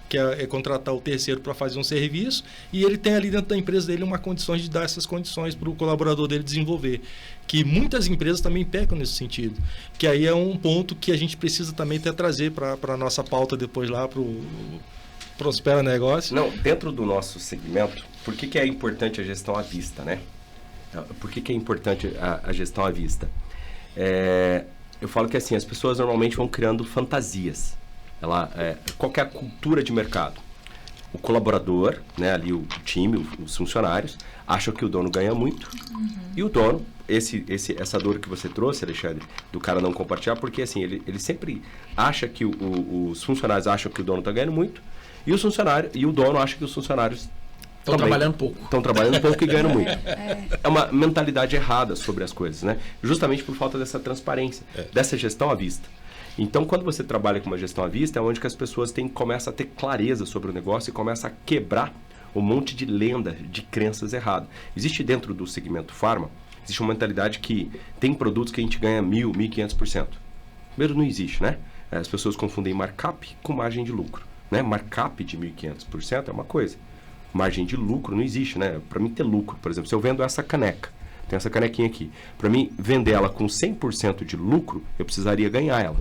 que é contratar o terceiro para fazer um serviço, e ele tem ali dentro da empresa dele uma condição de dar essas condições para o colaborador dele desenvolver. Que muitas empresas também pecam nesse sentido. Que aí é um ponto que a gente precisa também até trazer para a nossa pauta depois lá, para o Prospera Negócio. Não, dentro do nosso segmento, por que é importante a gestão à vista, né? Por que é importante a gestão à vista? Eu falo que assim, as pessoas normalmente vão criando fantasias. Qual que é a cultura de mercado? O colaborador, né, ali o time, os funcionários, acham que o dono ganha muito. E o dono, essa dor que você trouxe, Alexandre, do cara não compartilhar, porque assim, ele sempre acha que os funcionários acham que o dono está ganhando muito, e o dono acha que os funcionários estão trabalhando pouco. Estão trabalhando pouco e ganhando muito. É uma mentalidade errada sobre as coisas, né? Justamente por falta dessa transparência, dessa gestão à vista. Então, quando você trabalha com uma gestão à vista, é onde que as pessoas começam a ter clareza sobre o negócio e começam a quebrar um monte de lenda, de crenças erradas. Existe dentro do segmento farma, existe uma mentalidade que tem produtos que a gente ganha 1.000%, 1.500%. Primeiro, não existe, né? As pessoas confundem markup com margem de lucro, né? Markup de 1.500% é uma coisa. Margem de lucro não existe, né? Para mim ter lucro, por exemplo, se eu vendo essa caneca, tem essa canequinha aqui, para mim vender ela com 100% de lucro, eu precisaria ganhar ela.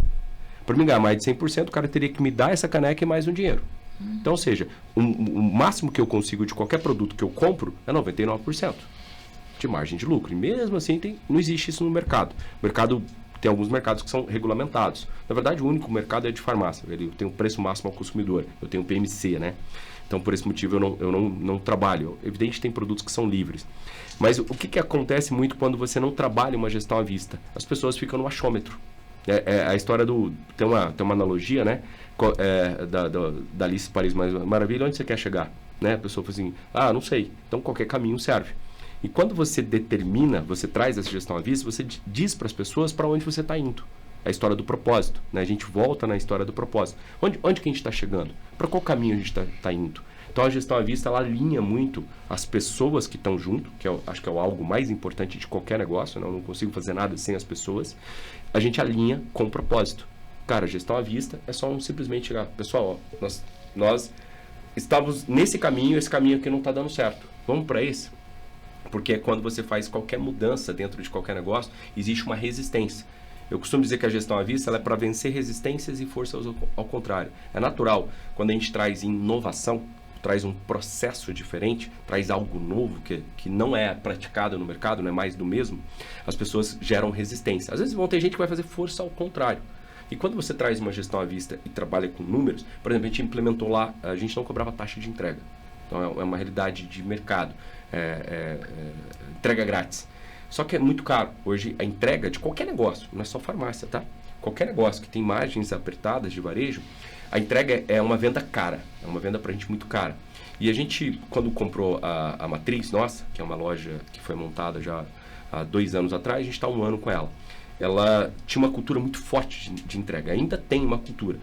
Para mim ganhar mais de 100%, o cara teria que me dar essa caneca e mais um dinheiro. Então, ou seja, o máximo que eu consigo de qualquer produto que eu compro é 99% de margem de lucro. E mesmo assim, não existe isso no mercado. O mercado tem alguns mercados que são regulamentados. Na verdade, o único mercado é de farmácia. Ele tem um preço máximo ao consumidor. Eu tenho PMC, né? Então, por esse motivo, eu não trabalho. Evidente que tem produtos que são livres. Mas o que acontece muito quando você não trabalha uma gestão à vista? As pessoas ficam no achômetro. A história tem uma analogia, né? Da Alice Paris Maravilha, onde você quer chegar? Né? A pessoa fala assim, não sei. Então, qualquer caminho serve. E quando você determina, você traz essa gestão à vista, você diz para as pessoas para onde você está indo. A história do propósito, né? A gente volta na história do propósito. Onde que a gente está chegando? Para qual caminho a gente está indo? Então, a gestão à vista, ela alinha muito as pessoas que estão junto, que acho que é algo mais importante de qualquer negócio, né? Eu não consigo fazer nada sem as pessoas. A gente alinha com o propósito. Cara, gestão à vista é só simplesmente chegar, pessoal, nós estamos nesse caminho, esse caminho aqui não está dando certo. Vamos para esse? Porque quando você faz qualquer mudança dentro de qualquer negócio, existe uma resistência. Eu costumo dizer que a gestão à vista ela é para vencer resistências e forças ao contrário. É natural, quando a gente traz inovação, traz um processo diferente, traz algo novo que não é praticado no mercado, não é mais do mesmo, as pessoas geram resistência. Às vezes vão ter gente que vai fazer força ao contrário. E quando você traz uma gestão à vista e trabalha com números, por exemplo, a gente implementou lá, a gente não cobrava taxa de entrega. Então é uma realidade de mercado, entrega grátis. Só que é muito caro. Hoje a entrega de qualquer negócio, não é só farmácia, tá? Qualquer negócio que tem margens apertadas de varejo, a entrega é uma venda cara, é uma venda pra gente muito cara. E a gente, quando comprou a Matriz nossa, que é uma loja que foi montada já há 2 anos atrás, a gente está 1 ano com ela. Ela tinha uma cultura muito forte de entrega, ainda tem uma cultura.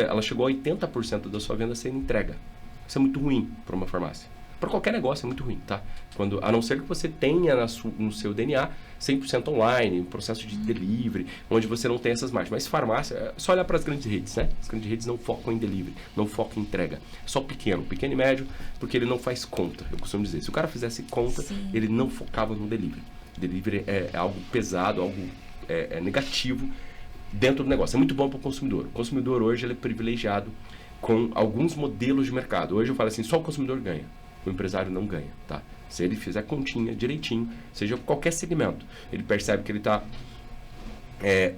Ela chegou a 80% da sua venda sendo entrega. Isso é muito ruim para uma farmácia. Para qualquer negócio é muito ruim, tá? A não ser que você tenha no seu DNA 100% online, um processo de delivery, onde você não tem essas margens. Mas farmácia, é só olhar para as grandes redes, né? As grandes redes não focam em delivery, não focam em entrega. É só pequeno e médio, porque ele não faz conta, eu costumo dizer. Se o cara fizesse conta, Sim. ele não focava no delivery. Delivery é algo pesado, algo negativo dentro do negócio. É muito bom para o consumidor. O consumidor hoje ele é privilegiado com alguns modelos de mercado. Hoje eu falo assim, só o consumidor ganha. O empresário não ganha, tá? Se ele fizer continha direitinho, seja qualquer segmento, ele percebe que ele está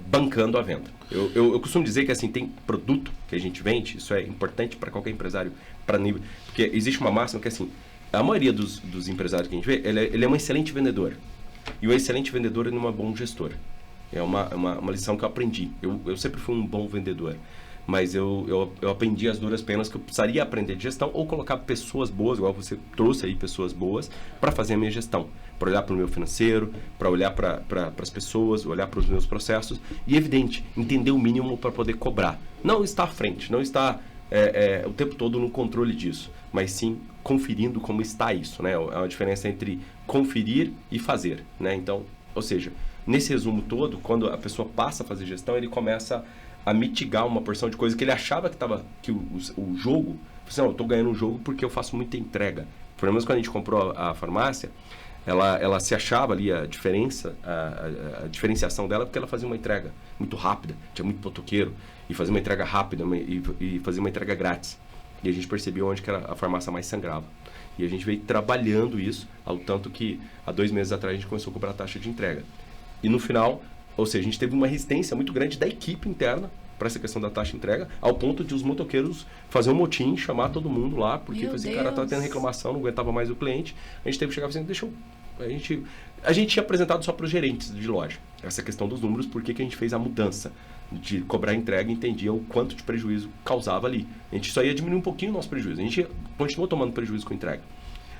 bancando a venda. Eu costumo dizer que assim, tem produto que a gente vende, isso é importante para qualquer empresário, porque existe uma máxima que assim, a maioria dos empresários que a gente vê, ele é um excelente vendedor. E o excelente vendedor ele não é um bom gestor. É uma lição que eu aprendi. Eu sempre fui um bom vendedor, mas eu aprendi as duras penas que eu precisaria aprender de gestão ou colocar pessoas boas, igual você trouxe aí pessoas boas, para fazer a minha gestão, para olhar para o meu financeiro, para olhar para as pessoas, olhar para os meus processos e, evidente, entender o mínimo para poder cobrar. Não estar à frente, não estar o tempo todo no controle disso, mas sim conferindo como está isso, né? É uma diferença entre conferir e fazer, né? Então, ou seja, nesse resumo todo, quando a pessoa passa a fazer gestão, ele começa a mitigar uma porção de coisa que ele achava que o jogo, assim, eu estou ganhando um jogo porque eu faço muita entrega. Pelo menos quando a gente comprou a farmácia, ela se achava ali a diferenciação dela porque ela fazia uma entrega muito rápida, tinha muito motoqueiro, e fazia uma entrega rápida e fazia uma entrega grátis. E a gente percebeu onde que a farmácia mais sangrava. E a gente veio trabalhando isso, ao tanto que há 2 meses atrás a gente começou a cobrar a taxa de entrega. E no final, ou seja, a gente teve uma resistência muito grande da equipe interna para essa questão da taxa de entrega, ao ponto de os motoqueiros fazer um motim, chamar todo mundo lá, porque esse cara estava tendo reclamação, não aguentava mais o cliente. A gente teve que chegar e dizer, a gente tinha apresentado só para os gerentes de loja essa questão dos números, porque que a gente fez a mudança de cobrar entrega e entendia o quanto de prejuízo causava ali. A gente só ia diminuir um pouquinho o nosso prejuízo. A gente continuou tomando prejuízo com entrega.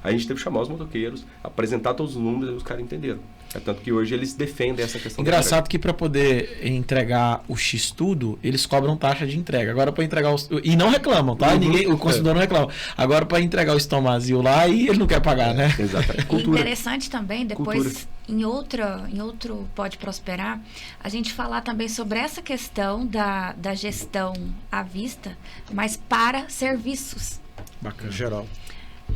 Aí a gente teve que chamar os motoqueiros, apresentar todos os números e os caras entenderam. É tanto que hoje eles defendem essa questão. Engraçado que para poder entregar o X tudo, eles cobram taxa de entrega. Agora para entregar e não reclamam, tá? O consumidor não reclama. Agora para entregar o Estomazil lá, e ele não quer pagar, né? Exatamente. Cultura. Interessante também, depois em outro Pode Prosperar, a gente falar também sobre essa questão da gestão à vista, mas para serviços. Bacana. Geral.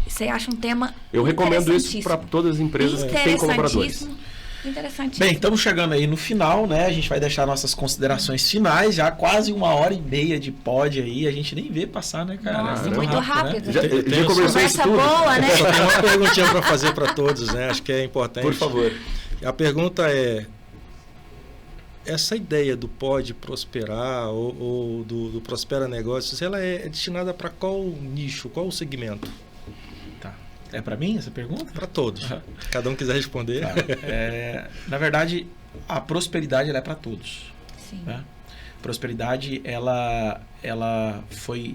Você acha um tema Eu recomendo isso para todas as empresas que têm colaboradores. Interessantíssimo. Bem, estamos chegando aí no final, né? A gente vai deixar nossas considerações finais, já quase 1h30 de pod aí, a gente nem vê passar, né, cara? Nossa, muito rápido. Né? Já conversou isso Conversa tudo? boa, né? Só tem uma perguntinha para fazer para todos, né? Acho que é importante. Por favor. A pergunta é: essa ideia do Pode Prosperar ou do Prospera Negócios, ela é destinada para qual nicho, qual segmento? É para mim essa pergunta? Para todos. Cada um quiser responder. Tá. Na verdade, a prosperidade ela é para todos. Sim. Né? Prosperidade ela foi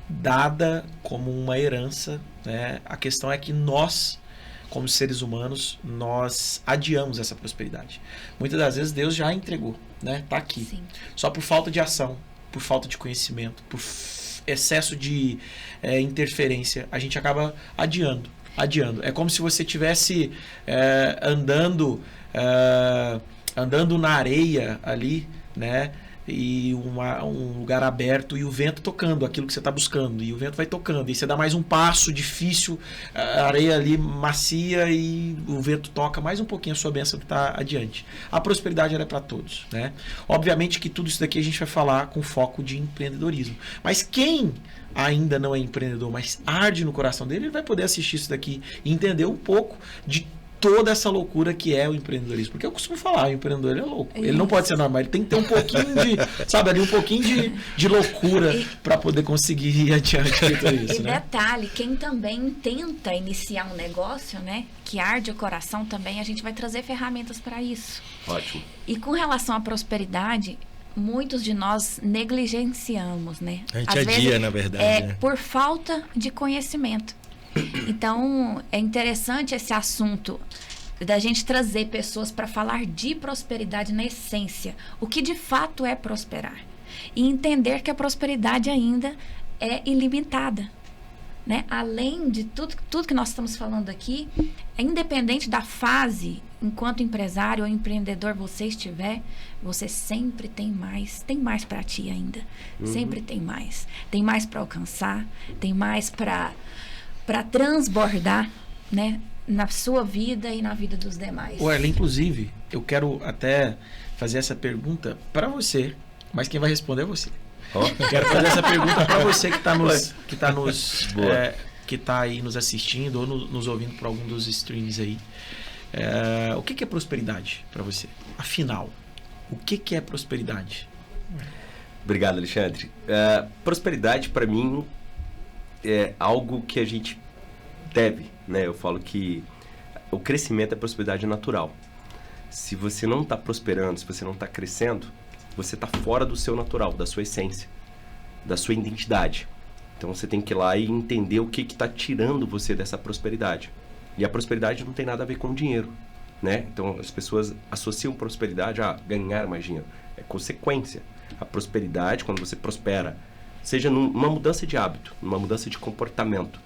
dada como uma herança. Né? A questão é que nós, como seres humanos, nós adiamos essa prosperidade. Muitas das vezes Deus já entregou, né? Tá aqui. Sim. Só por falta de ação, por falta de conhecimento, por excesso de interferência, a gente acaba adiando. É como se você estivesse andando na areia ali, né? E um lugar aberto e o vento tocando aquilo que você está buscando, e o vento vai tocando, e você dá mais um passo difícil, a areia ali macia, e o vento toca mais um pouquinho, a sua bênção está adiante. A prosperidade ela é para todos, né? Obviamente que tudo isso daqui a gente vai falar com foco de empreendedorismo, mas quem ainda não é empreendedor, mas arde no coração dele, ele vai poder assistir isso daqui e entender um pouco de toda essa loucura que é o empreendedorismo. Porque eu costumo falar, o empreendedor ele é louco. Ele não pode ser normal, ele tem que ter um pouquinho de loucura para poder conseguir ir adiante com tudo isso. E detalhe, quem também tenta iniciar um negócio, né, que arde o coração também, a gente vai trazer ferramentas para isso. Ótimo. E com relação à prosperidade, muitos de nós negligenciamos, né? A gente Às adia, vezes, na verdade. Né? Por falta de conhecimento. Então, é interessante esse assunto da gente trazer pessoas para falar de prosperidade na essência. O que de fato é prosperar. E entender que a prosperidade ainda é ilimitada. Né? Além de tudo que nós estamos falando aqui, independente da fase, enquanto empresário ou empreendedor você estiver, você sempre tem mais para ti ainda. Sempre tem mais para alcançar, tem mais para transbordar, né, na sua vida e na vida dos demais. Erlen, inclusive, eu quero até fazer essa pergunta para você, mas quem vai responder é você. Eu quero fazer essa pergunta para você que tá aí nos assistindo ou nos ouvindo por algum dos streams aí. O que é prosperidade para você? Afinal, o que é prosperidade? Obrigado, Alexandre. Prosperidade, para mim, é algo que a gente deve, né? Eu falo que o crescimento é prosperidade natural. se você não está prosperando, se você não está crescendo, você está fora do seu natural, da sua essência, da sua identidade. Então você tem que ir lá e entender o que está tirando você dessa prosperidade. E a prosperidade não tem nada a ver com dinheiro, né? Então as pessoas associam prosperidade a ganhar mais dinheiro. É consequência. A prosperidade, quando você prospera, seja numa mudança de hábito, numa mudança de comportamento,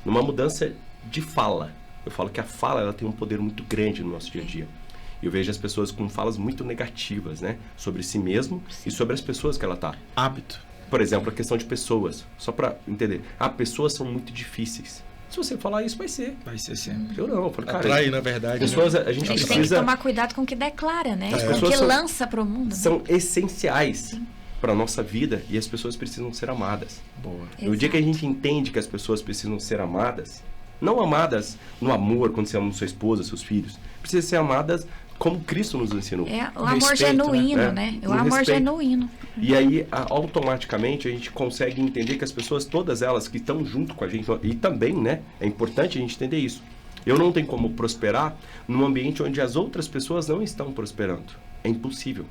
numa mudança de fala. Eu falo que a fala ela tem um poder muito grande no nosso dia a dia. Eu vejo as pessoas com falas muito negativas, né? Sobre si mesmo e sobre as pessoas que ela está. Hábito. Por exemplo, a questão de pessoas. Só para entender. Pessoas são muito difíceis. Se você falar isso, vai ser. Vai ser sempre. Eu não. Eu falo, cara, Atrai, na verdade. pessoas, a gente tem precisa... que tomar cuidado com o que declara, né? As Com o pessoas que são- lança para o mundo. São essenciais para a nossa vida e as pessoas precisam ser amadas. Boa. No dia que a Exato. gente entende que as pessoas precisam ser amadas, não amadas no amor, quando você ama sua esposa, seus filhos, precisam ser amadas como Cristo nos ensinou. É o O amor respeito, genuíno, né? né? É, O o amor respeito. genuíno. E aí, automaticamente, a gente consegue entender que as pessoas, todas elas que estão junto com a gente, e também, né, é importante a gente entender isso. Eu não tenho como prosperar num ambiente onde as outras pessoas não estão prosperando. É impossível.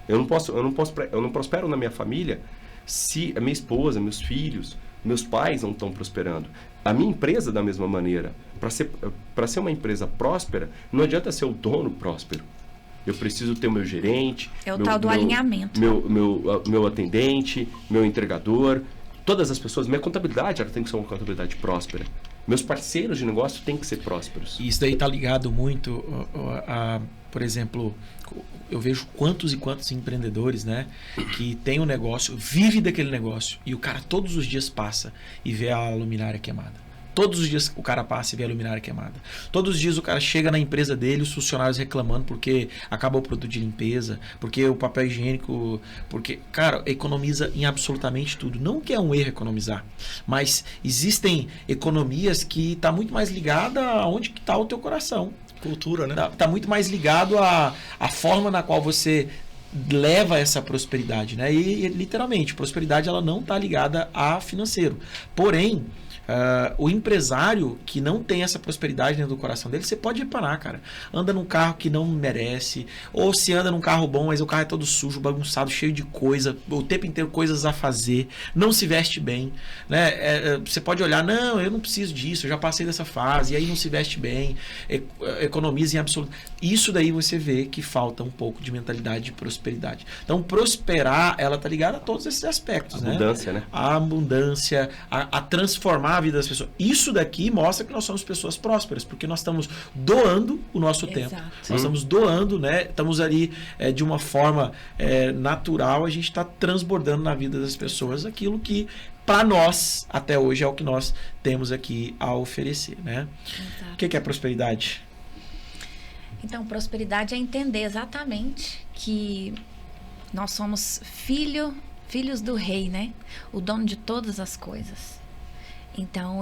Eu não prospero na minha família se a minha esposa, meus filhos, meus pais não estão prosperando. A minha empresa, da mesma maneira. Para ser uma empresa próspera, não adianta ser o dono próspero. Eu preciso ter o meu gerente. É o tal do alinhamento. Meu atendente, meu entregador. Todas as pessoas. Minha contabilidade ela tem que ser uma contabilidade próspera. Meus parceiros de negócio têm que ser prósperos. E isso daí está ligado muito por exemplo, eu vejo quantos e quantos empreendedores, né, que tem um negócio, vive daquele negócio e o cara todos os dias passa e vê a luminária queimada. Todos os dias o cara passa e vê a luminária queimada. Todos os dias o cara chega na empresa dele, os funcionários reclamando porque acabou o produto de limpeza, porque o papel higiênico, porque, cara, economiza em absolutamente tudo. Não que é um erro economizar, mas existem economias que está muito mais ligada aonde que está o teu coração. Cultura, né? Tá muito mais ligado à forma na qual você leva essa prosperidade, né? E literalmente, prosperidade ela não está ligada a financeiro. Porém, o empresário que não tem essa prosperidade dentro do coração dele, você pode reparar, cara. Anda num carro que não merece, ou se anda num carro bom, mas o carro é todo sujo, bagunçado, cheio de coisa, o tempo inteiro coisas a fazer, não se veste bem, né? Você pode olhar, não, eu não preciso disso, eu já passei dessa fase, e aí não se veste bem, economiza em absoluto. Isso daí você vê que falta um pouco de mentalidade de prosperidade. Então, prosperar, ela tá ligada a todos esses aspectos, Abundância, né? A abundância, a transformar a vida das pessoas. Isso daqui mostra que nós somos pessoas prósperas, porque nós estamos doando o nosso tempo. Nós estamos doando, né? Estamos ali de uma forma natural, a gente está transbordando na vida das pessoas aquilo que, para nós, até hoje, é o que nós temos aqui a oferecer, né? Exato. O que é prosperidade? Então, prosperidade é entender exatamente que nós somos filhos do rei, né? O dono de todas as coisas. Então,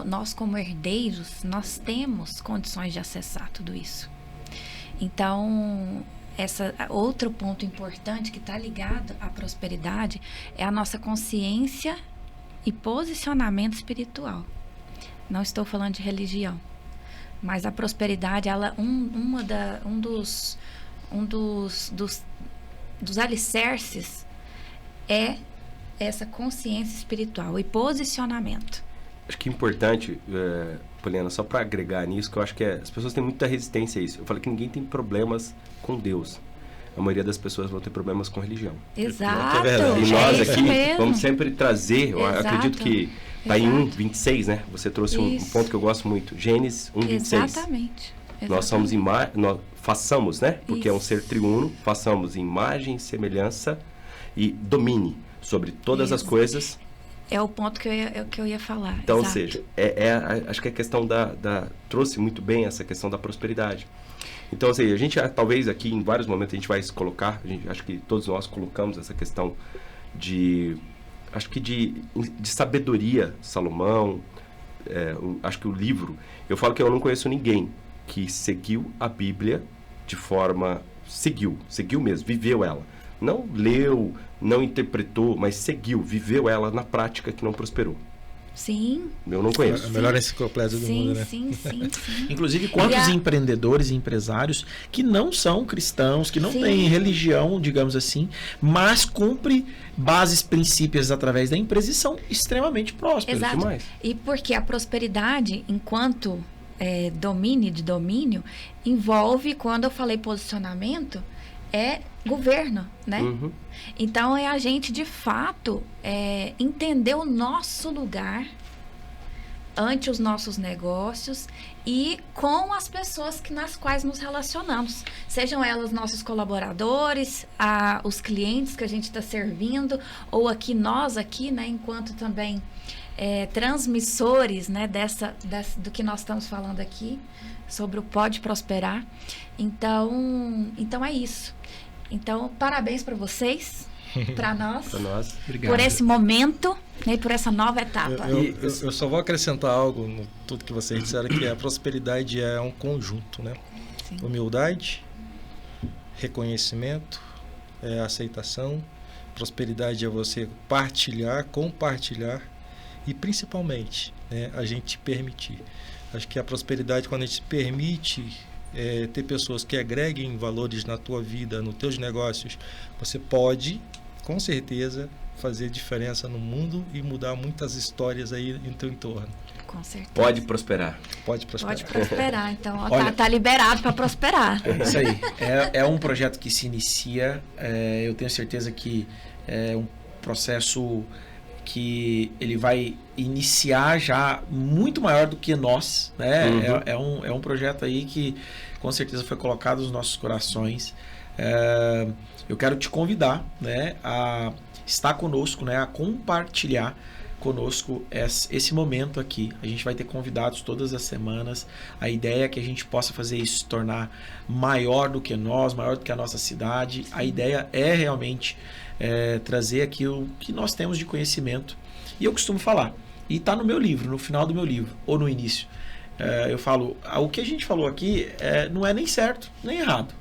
nós como herdeiros, nós temos condições de acessar tudo isso. Então, outro ponto importante que está ligado à prosperidade é a nossa consciência e posicionamento espiritual. Não estou falando de religião, mas a prosperidade, ela um dos alicerces é essa consciência espiritual e posicionamento. Acho que é importante, Poliana, só para agregar nisso, que eu acho que as pessoas têm muita resistência a isso. Eu falei que ninguém tem problemas com Deus. A maioria das pessoas vão ter problemas com religião. Exato. É verdade. E nós isso aqui mesmo. vamos sempre trazer, eu Exato. acredito que está em 1:26, né? Você trouxe um Isso. ponto que eu gosto muito. Gênesis 1:26. Exatamente. Nós somos nós façamos, né? Porque é um Isso. ser triuno, façamos imagem, semelhança e domine sobre todas as Isso. coisas. É o ponto que eu ia falar. Então, ou Exato. seja, acho que a questão trouxe muito bem essa questão da prosperidade. Então, assim, a gente talvez aqui em vários momentos a gente vai se colocar, acho que todos nós colocamos essa questão de sabedoria, Salomão, acho que o livro, eu falo que eu não conheço ninguém que seguiu a Bíblia de forma, seguiu mesmo, viveu ela. Não leu, não interpretou, mas seguiu, viveu ela na prática que não prosperou. Sim. Eu não conheço. A melhor enciclopédia do mundo, né? Sim. Inclusive, quantos empreendedores e empresários que não são cristãos, que não têm religião, digamos assim, mas cumpre bases, princípios através da empresa e são extremamente prósperos. Exato. Demais. E porque a prosperidade, enquanto domínio, envolve, quando eu falei posicionamento, é governo, né? Uhum. Então, é a gente, de fato, entender o nosso lugar ante os nossos negócios e com as pessoas nas quais nos relacionamos. Sejam elas nossos colaboradores, os clientes que a gente está servindo, ou nós, né, enquanto também transmissores, né, do que nós estamos falando aqui, sobre o Pode Prosperar. Então é isso. Então, parabéns para vocês, para nós, Obrigado. por esse momento, né, e por essa nova etapa. Eu só vou acrescentar algo no tudo que vocês disseram, que a prosperidade é um conjunto, né? Sim. Humildade, reconhecimento, aceitação. Prosperidade é você compartilhar e principalmente, né, a gente permitir. Acho que a prosperidade, quando a gente permite ter pessoas que agreguem valores na tua vida, nos teus negócios, você pode, com certeza, fazer diferença no mundo e mudar muitas histórias aí em teu entorno. Com certeza. Pode prosperar. Pode prosperar. Então, olha, tá liberado para prosperar. É isso aí. É um projeto que se inicia. Eu tenho certeza que é um processo que ele vai iniciar já muito maior do que nós, né? Uhum. É um projeto aí que com certeza foi colocado nos nossos corações. Eu quero te convidar, né, a estar conosco, né, a compartilhar conosco esse momento aqui. A gente vai ter convidados todas as semanas. A ideia é que a gente possa fazer isso se tornar maior do que nós, maior do que a nossa cidade. A ideia é realmente trazer aqui o que nós temos de conhecimento. E eu costumo falar, e está no meu livro, no final do meu livro, ou no início, eu falo, o que a gente falou aqui não é nem certo, nem errado,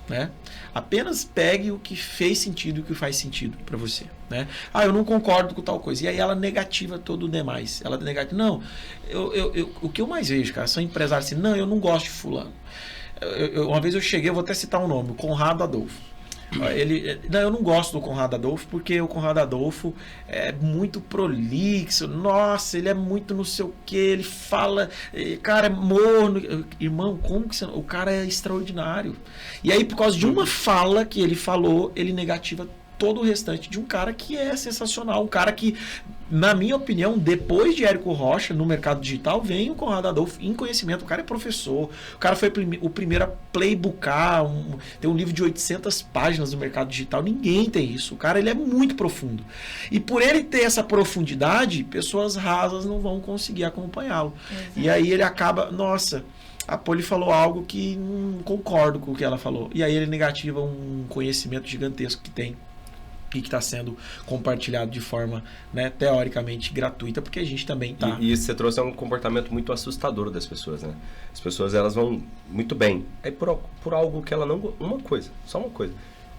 né? Apenas pegue o que fez sentido e o que faz sentido para você, né? Eu não concordo com tal coisa. E aí ela negativa todo o demais. Ela negativa. Não, o que eu mais vejo, cara, são empresários assim, não, eu não gosto de fulano. Uma vez eu cheguei, eu vou até citar um nome, o Conrado Adolfo. Não, eu não gosto do Conrado Adolfo porque o Conrado Adolfo é muito prolixo. Nossa, ele é muito não sei o que. Ele fala, cara, é morno. Irmão, como que você... O cara é extraordinário. E aí, por causa de uma fala que ele falou, ele negativa todo o restante de um cara que é sensacional. Um cara que, na minha opinião, depois de Érico Rocha, no mercado digital, vem o Conrado Adolfo em conhecimento. O cara é professor. O cara foi o primeiro a playbooker. Tem um livro de 800 páginas no mercado digital. Ninguém tem isso. O cara, ele é muito profundo. E por ele ter essa profundidade, pessoas rasas não vão conseguir acompanhá-lo. E aí ele acaba... Nossa... A Poli falou algo que não concordo com o que ela falou. E aí ele negativa um conhecimento gigantesco que tem e que está sendo compartilhado de forma, né, teoricamente gratuita, porque a gente também está... E isso que você trouxe é um comportamento muito assustador das pessoas, né? As pessoas, elas vão muito bem. Aí por algo que ela não... Só uma coisa.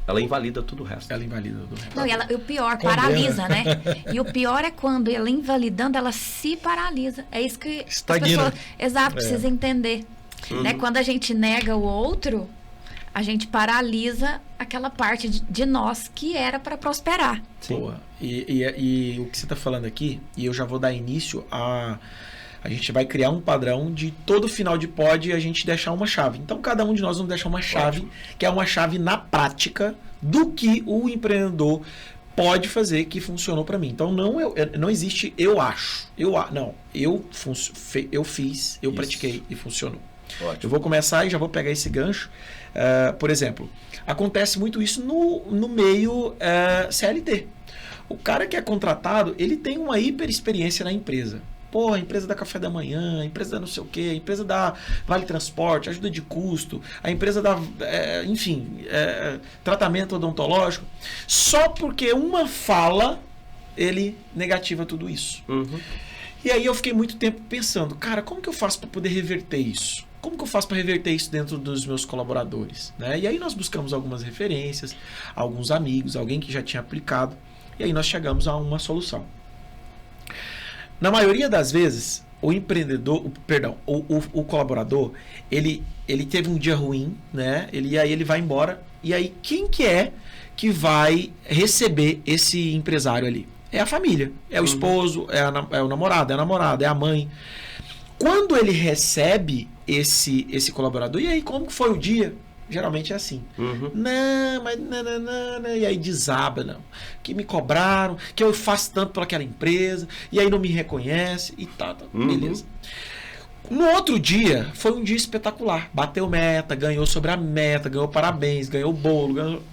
Ela invalida tudo o resto. Ela invalida tudo o resto. Não, e o pior, paralisa, né? E o pior é quando ela invalidando, ela se paralisa. É isso que estagna. As pessoas... Exato, precisa entender. Uhum. Né? Quando a gente nega o outro, a gente paralisa aquela parte de nós que era para prosperar. Sim. Boa. E o que você está falando aqui, e eu já vou dar início a gente vai criar um padrão de todo final de pod a gente deixar uma chave. Então, cada um de nós vamos deixar uma chave, que é uma chave na prática do que o empreendedor pode fazer que funcionou para mim. Então, não existe eu acho. Eu fiz, eu pratiquei e funcionou. Ótimo. Eu vou começar e já vou pegar esse gancho. Por exemplo, acontece muito isso no meio CLT. O cara que é contratado, ele tem uma hiper experiência na empresa. Pô, a empresa dá café da manhã, a empresa dá não sei o quê, a empresa dá vale transporte, ajuda de custo, a empresa dá, tratamento odontológico. Só porque uma fala, ele negativa tudo isso. Uhum. E aí eu fiquei muito tempo pensando, cara, como que eu faço para poder reverter isso? Como que eu faço para reverter isso dentro dos meus colaboradores? Né? E aí nós buscamos algumas referências, alguns amigos, alguém que já tinha aplicado, e aí nós chegamos a uma solução. Na maioria das vezes, o empreendedor, o colaborador, ele teve um dia ruim, né? E aí ele vai embora. E aí quem que é que vai receber esse empresário ali? É a família, é o esposo, é o namorado, é a namorada, é a mãe. Quando ele recebe esse colaborador, e aí como que foi o dia? Geralmente é assim. Não, mas não, e aí desaba, não. Que me cobraram, que eu faço tanto por aquela empresa, e aí não me reconhece, e tá, beleza. No outro dia, foi um dia espetacular. Bateu meta, ganhou sobre a meta, ganhou parabéns, ganhou bolo. Ganhou...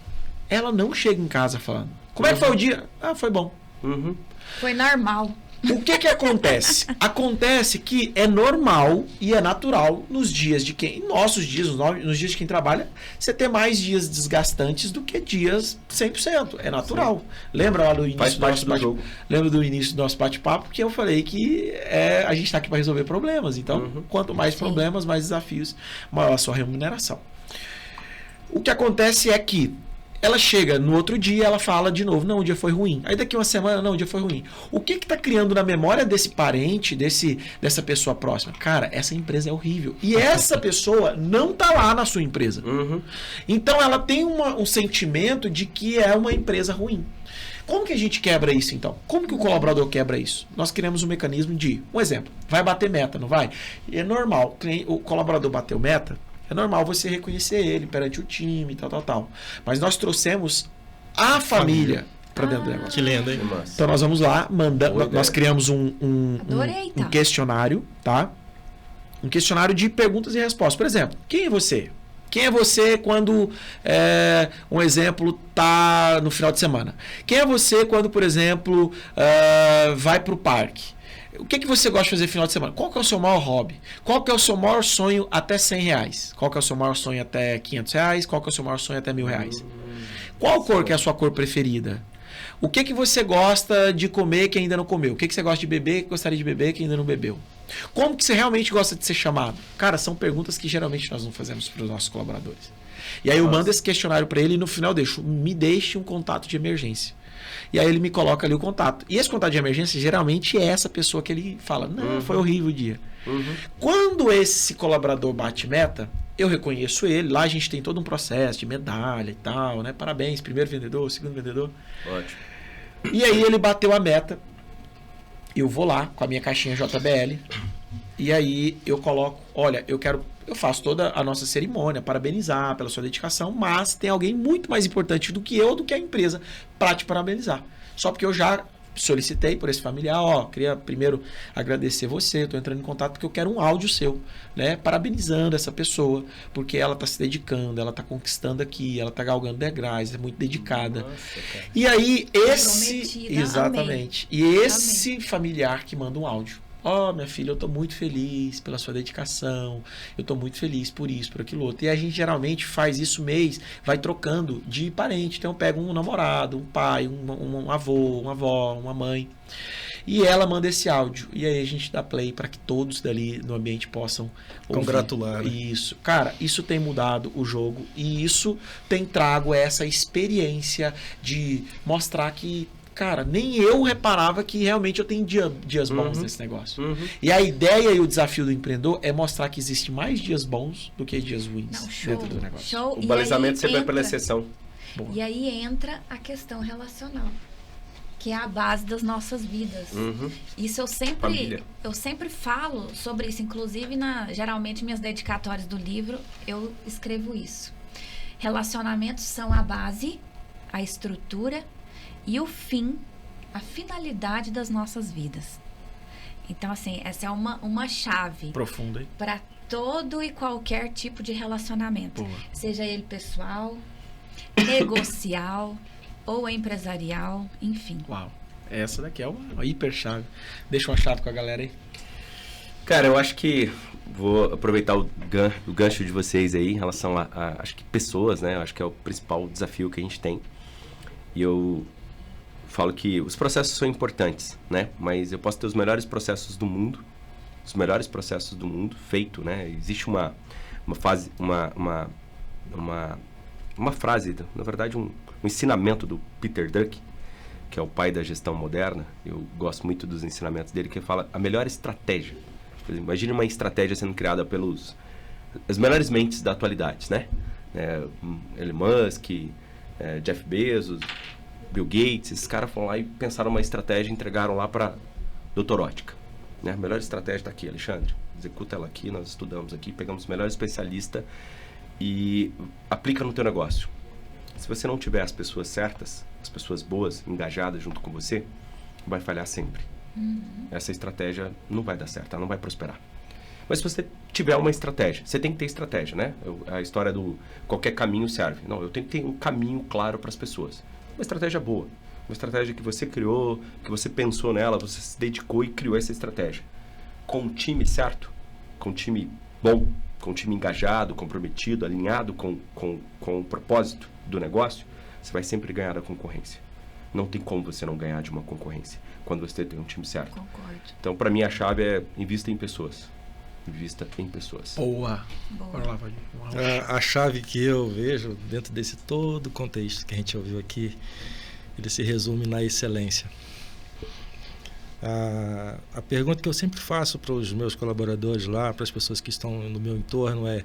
Ela não chega em casa falando. Como é que foi o dia? Ah, foi bom. Foi normal. O que acontece? Acontece que é normal e é natural nos dias de quem... Em nossos dias, nos dias de quem trabalha, você ter mais dias desgastantes do que dias 100%. É natural. Sim. Lembra lá do início do nosso jogo? Lembra do início do nosso bate-papo que eu falei que a gente está aqui para resolver problemas. Então, quanto mais problemas, mais desafios, maior a sua remuneração. O que acontece é que ela chega no outro dia, ela fala de novo, não, o dia foi ruim. Aí daqui uma semana, não, o dia foi ruim. O que está criando na memória desse parente, dessa pessoa próxima? Cara, essa empresa é horrível. E essa pessoa não está lá na sua empresa. Então ela tem um sentimento de que é uma empresa ruim. Como que a gente quebra isso, então? Como que o colaborador quebra isso? Nós criamos um mecanismo de, um exemplo, vai bater meta, não vai? E é normal, o colaborador bateu meta, é normal você reconhecer ele perante o time, tal. Mas nós trouxemos a família para dentro do negócio. Que lenda, hein? Então nós vamos lá, nós criamos um questionário, tá? Um questionário de perguntas e respostas. Por exemplo, quem é você? Quem é você quando, um exemplo, tá no final de semana? Quem é você quando, por exemplo, vai para o parque? O que você gosta de fazer no final de semana? Qual que é o seu maior hobby? Qual que é o seu maior sonho até R$100? Qual que é o seu maior sonho até R$500? Qual que é o seu maior sonho até R$1.000? Qual cor que é a sua cor preferida? O que você gosta de comer que ainda não comeu? O que você gosta de beber que gostaria de beber que ainda não bebeu? Como que você realmente gosta de ser chamado? Cara, são perguntas que geralmente nós não fazemos para os nossos colaboradores. E aí eu mando esse questionário para ele e no final me deixe um contato de emergência. E aí ele me coloca ali o contato. E esse contato de emergência geralmente é essa pessoa que ele fala, não, foi horrível o dia. Quando esse colaborador bate meta, eu reconheço ele. Lá a gente tem todo um processo de medalha e tal, né? Parabéns, primeiro vendedor, segundo vendedor. Ótimo. E aí ele bateu a meta. Eu vou lá com a minha caixinha JBL. E aí eu coloco, olha, eu faço toda a nossa cerimônia, parabenizar pela sua dedicação, mas tem alguém muito mais importante do que eu, do que a empresa, para te parabenizar. Só porque eu já solicitei por esse familiar, queria primeiro agradecer você, estou entrando em contato porque eu quero um áudio seu, né, parabenizando essa pessoa, porque ela está se dedicando, ela está conquistando aqui, ela está galgando degraus, é muito dedicada. Nossa, e aí exatamente, e esse familiar que manda um áudio. Minha filha, eu estou muito feliz pela sua dedicação, eu estou muito feliz por isso, por aquilo outro. E a gente geralmente faz isso mês, vai trocando de parente. Então eu pego um namorado, um pai, um avô, uma avó, uma mãe. E ela manda esse áudio. E aí a gente dá play para que todos dali no ambiente possam ouvir. Congratular. Né? Isso. Cara, isso tem mudado o jogo e isso tem trago essa experiência de mostrar que cara, nem eu reparava que realmente eu tenho dias bons nesse negócio. E a ideia e o desafio do empreendedor é mostrar que existe mais dias bons do que dias ruins dentro do negócio. Show. O balizamento sempre é pela exceção. Boa. E aí entra a questão relacional, que é a base das nossas vidas. Isso eu sempre falo sobre isso, inclusive geralmente minhas dedicatórias do livro, eu escrevo isso. Relacionamentos são a base, a estrutura e o fim, a finalidade das nossas vidas. Então, assim, essa é uma chave profunda para todo e qualquer tipo de relacionamento. Boa. Seja ele pessoal, negocial ou empresarial, enfim. Uau, essa daqui é uma hiper chave. Deixa uma chave com a galera aí. Cara, eu acho que vou aproveitar o gancho de vocês aí em relação a acho que pessoas, né? Eu acho que é o principal desafio que a gente tem. E eu falo que os processos são importantes, né? Mas eu posso ter os melhores processos do mundo, feito, né? Existe uma frase, na verdade um ensinamento do Peter Drucker, que é o pai da gestão moderna, eu gosto muito dos ensinamentos dele, que ele fala a melhor estratégia. Por exemplo, imagine uma estratégia sendo criada pelos as melhores mentes da atualidade, né? Elon Musk, Jeff Bezos, Bill Gates, esses caras foram lá e pensaram uma estratégia e entregaram lá para Dr. Ótica. Né? A melhor estratégia está aqui, Alexandre. Executa ela aqui, nós estudamos aqui, pegamos o melhor especialista e aplica no teu negócio. Se você não tiver as pessoas certas, as pessoas boas, engajadas junto com você, vai falhar sempre. Essa estratégia não vai dar certo, ela não vai prosperar. Mas se você tiver uma estratégia, você tem que ter estratégia, né? A história do qualquer caminho serve. Não, eu tenho que ter um caminho claro para as pessoas. Uma estratégia boa. Uma estratégia que você criou, que você pensou nela, você se dedicou e criou essa estratégia. Com um time certo, com um time bom, com um time engajado, comprometido, alinhado com o propósito do negócio, você vai sempre ganhar da concorrência. Não tem como você não ganhar de uma concorrência quando você tem um time certo. Concordo. Então, para mim, a chave é invista em pessoas. Invista em pessoas. Boa. Boa. Lá, A chave que eu vejo dentro desse todo contexto que a gente ouviu aqui, ele se resume na excelência. A pergunta que eu sempre faço para os meus colaboradores lá, para as pessoas que estão no meu entorno é: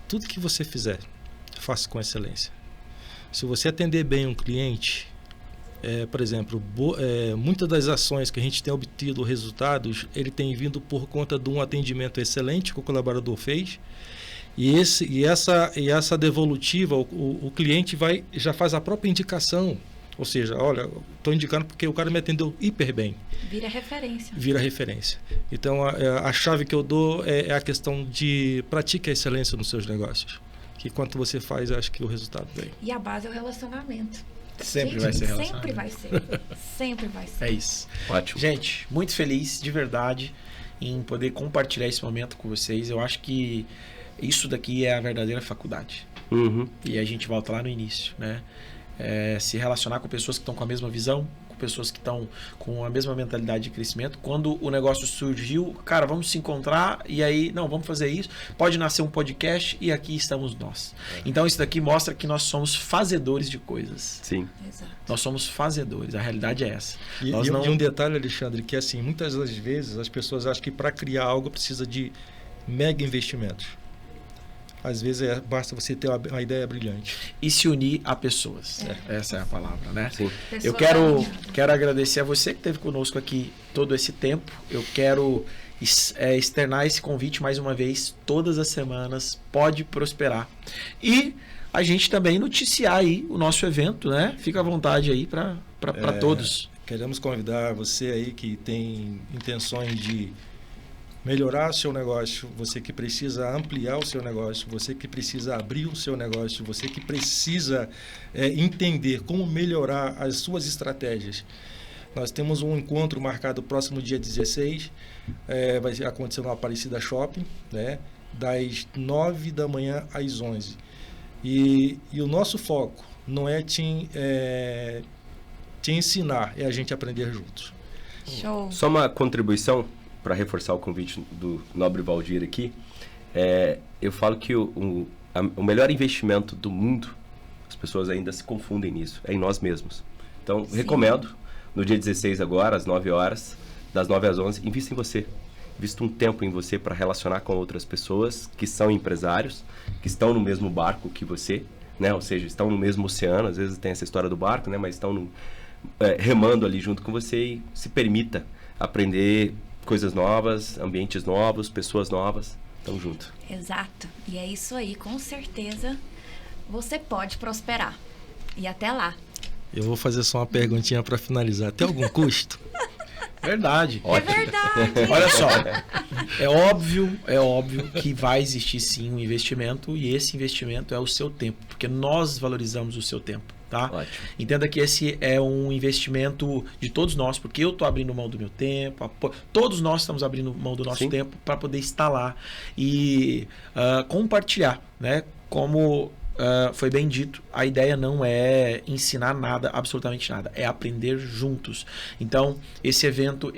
tudo que você fizer, faça com excelência. Se você atender bem um cliente, por exemplo, muitas das ações que a gente tem obtido resultados, ele tem vindo por conta de um atendimento excelente que o colaborador fez, e essa devolutiva, o cliente já faz a própria indicação, ou seja, olha, estou indicando porque o cara me atendeu hiper bem. Vira referência. Vira referência. Então, a chave que eu dou é a questão de pratique a excelência nos seus negócios, que quanto você faz, acho que o resultado vem. E a base é o relacionamento. Sempre vai ser relacionamento. Sempre vai ser. Sempre vai ser. É isso. Ótimo. Gente, muito feliz, de verdade, em poder compartilhar esse momento com vocês. Eu acho que isso daqui é a verdadeira faculdade. Uhum. E a gente volta lá no início, né? Se relacionar com pessoas que estão com a mesma visão, com pessoas que estão com a mesma mentalidade de crescimento. Quando o negócio surgiu, cara, vamos se encontrar e aí, não, vamos fazer isso. Pode nascer um podcast e aqui estamos nós. Então isso daqui mostra que nós somos fazedores de coisas. Sim. Exato. Nós somos fazedores, a realidade é essa. E um detalhe, Alexandre, que assim, muitas das vezes as pessoas acham que para criar algo precisa de mega investimentos. Às vezes basta você ter uma ideia brilhante. E se unir a pessoas. Essa é a palavra, né? Sim. Eu quero agradecer a você que esteve conosco aqui todo esse tempo. Eu quero externar esse convite mais uma vez. Todas as semanas, pode prosperar. E a gente também noticiar aí o nosso evento, né? Fica à vontade aí para todos. Queremos convidar você aí que tem intenções de melhorar o seu negócio, você que precisa ampliar o seu negócio, você que precisa abrir o seu negócio, você que precisa entender como melhorar as suas estratégias. Nós temos um encontro marcado próximo dia 16, vai acontecer no Aparecida Shopping, né, das 9 da manhã às 11. E o nosso foco não é te ensinar, é a gente aprender juntos. Show. Só uma contribuição para reforçar o convite do nobre Valdir aqui. Eu falo que o melhor investimento do mundo, as pessoas ainda se confundem nisso, é em nós mesmos. Então, Sim. recomendo, no dia 16 agora, às 9 horas, das 9 às 11, invista em você. Invista um tempo em você para relacionar com outras pessoas que são empresários, que estão no mesmo barco que você, né? Ou seja, estão no mesmo oceano. Às vezes tem essa história do barco, né? Mas estão remando ali junto com você, e se permita aprender coisas novas, ambientes novos, pessoas novas. Tamo junto. Exato. E é isso aí, com certeza você pode prosperar. E até lá. Eu vou fazer só uma perguntinha para finalizar. Tem algum custo? Verdade. É verdade. Olha só, é óbvio que vai existir sim um investimento, e esse investimento é o seu tempo, porque nós valorizamos o seu tempo, tá? Ótimo. Entenda que esse é um investimento de todos nós, porque eu estou abrindo mão do meu tempo, todos nós estamos abrindo mão do nosso Sim. tempo para poder estar lá e compartilhar, né? Como foi bem dito, a ideia não é ensinar nada, absolutamente nada, é aprender juntos. Então, esse evento,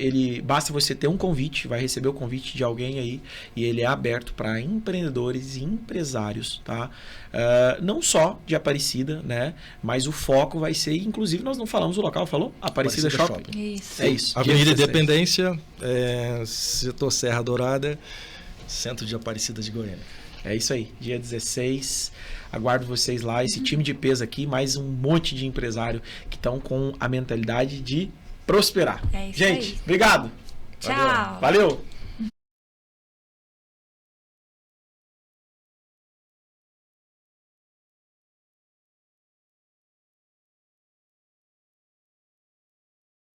basta você ter um convite, vai receber o convite de alguém aí, e ele é aberto para empreendedores e empresários, tá? Não só de Aparecida, né? Mas o foco vai ser, inclusive nós não falamos o local, falou? Aparecida Shopping. Isso. É isso. Avenida Independência, setor Serra Dourada, centro de Aparecida de Goiânia. É isso aí, dia 16, aguardo vocês lá, esse time de peso aqui, mais um monte de empresário que estão com a mentalidade de prosperar. É isso Gente, aí. obrigado. Tchau. Valeu.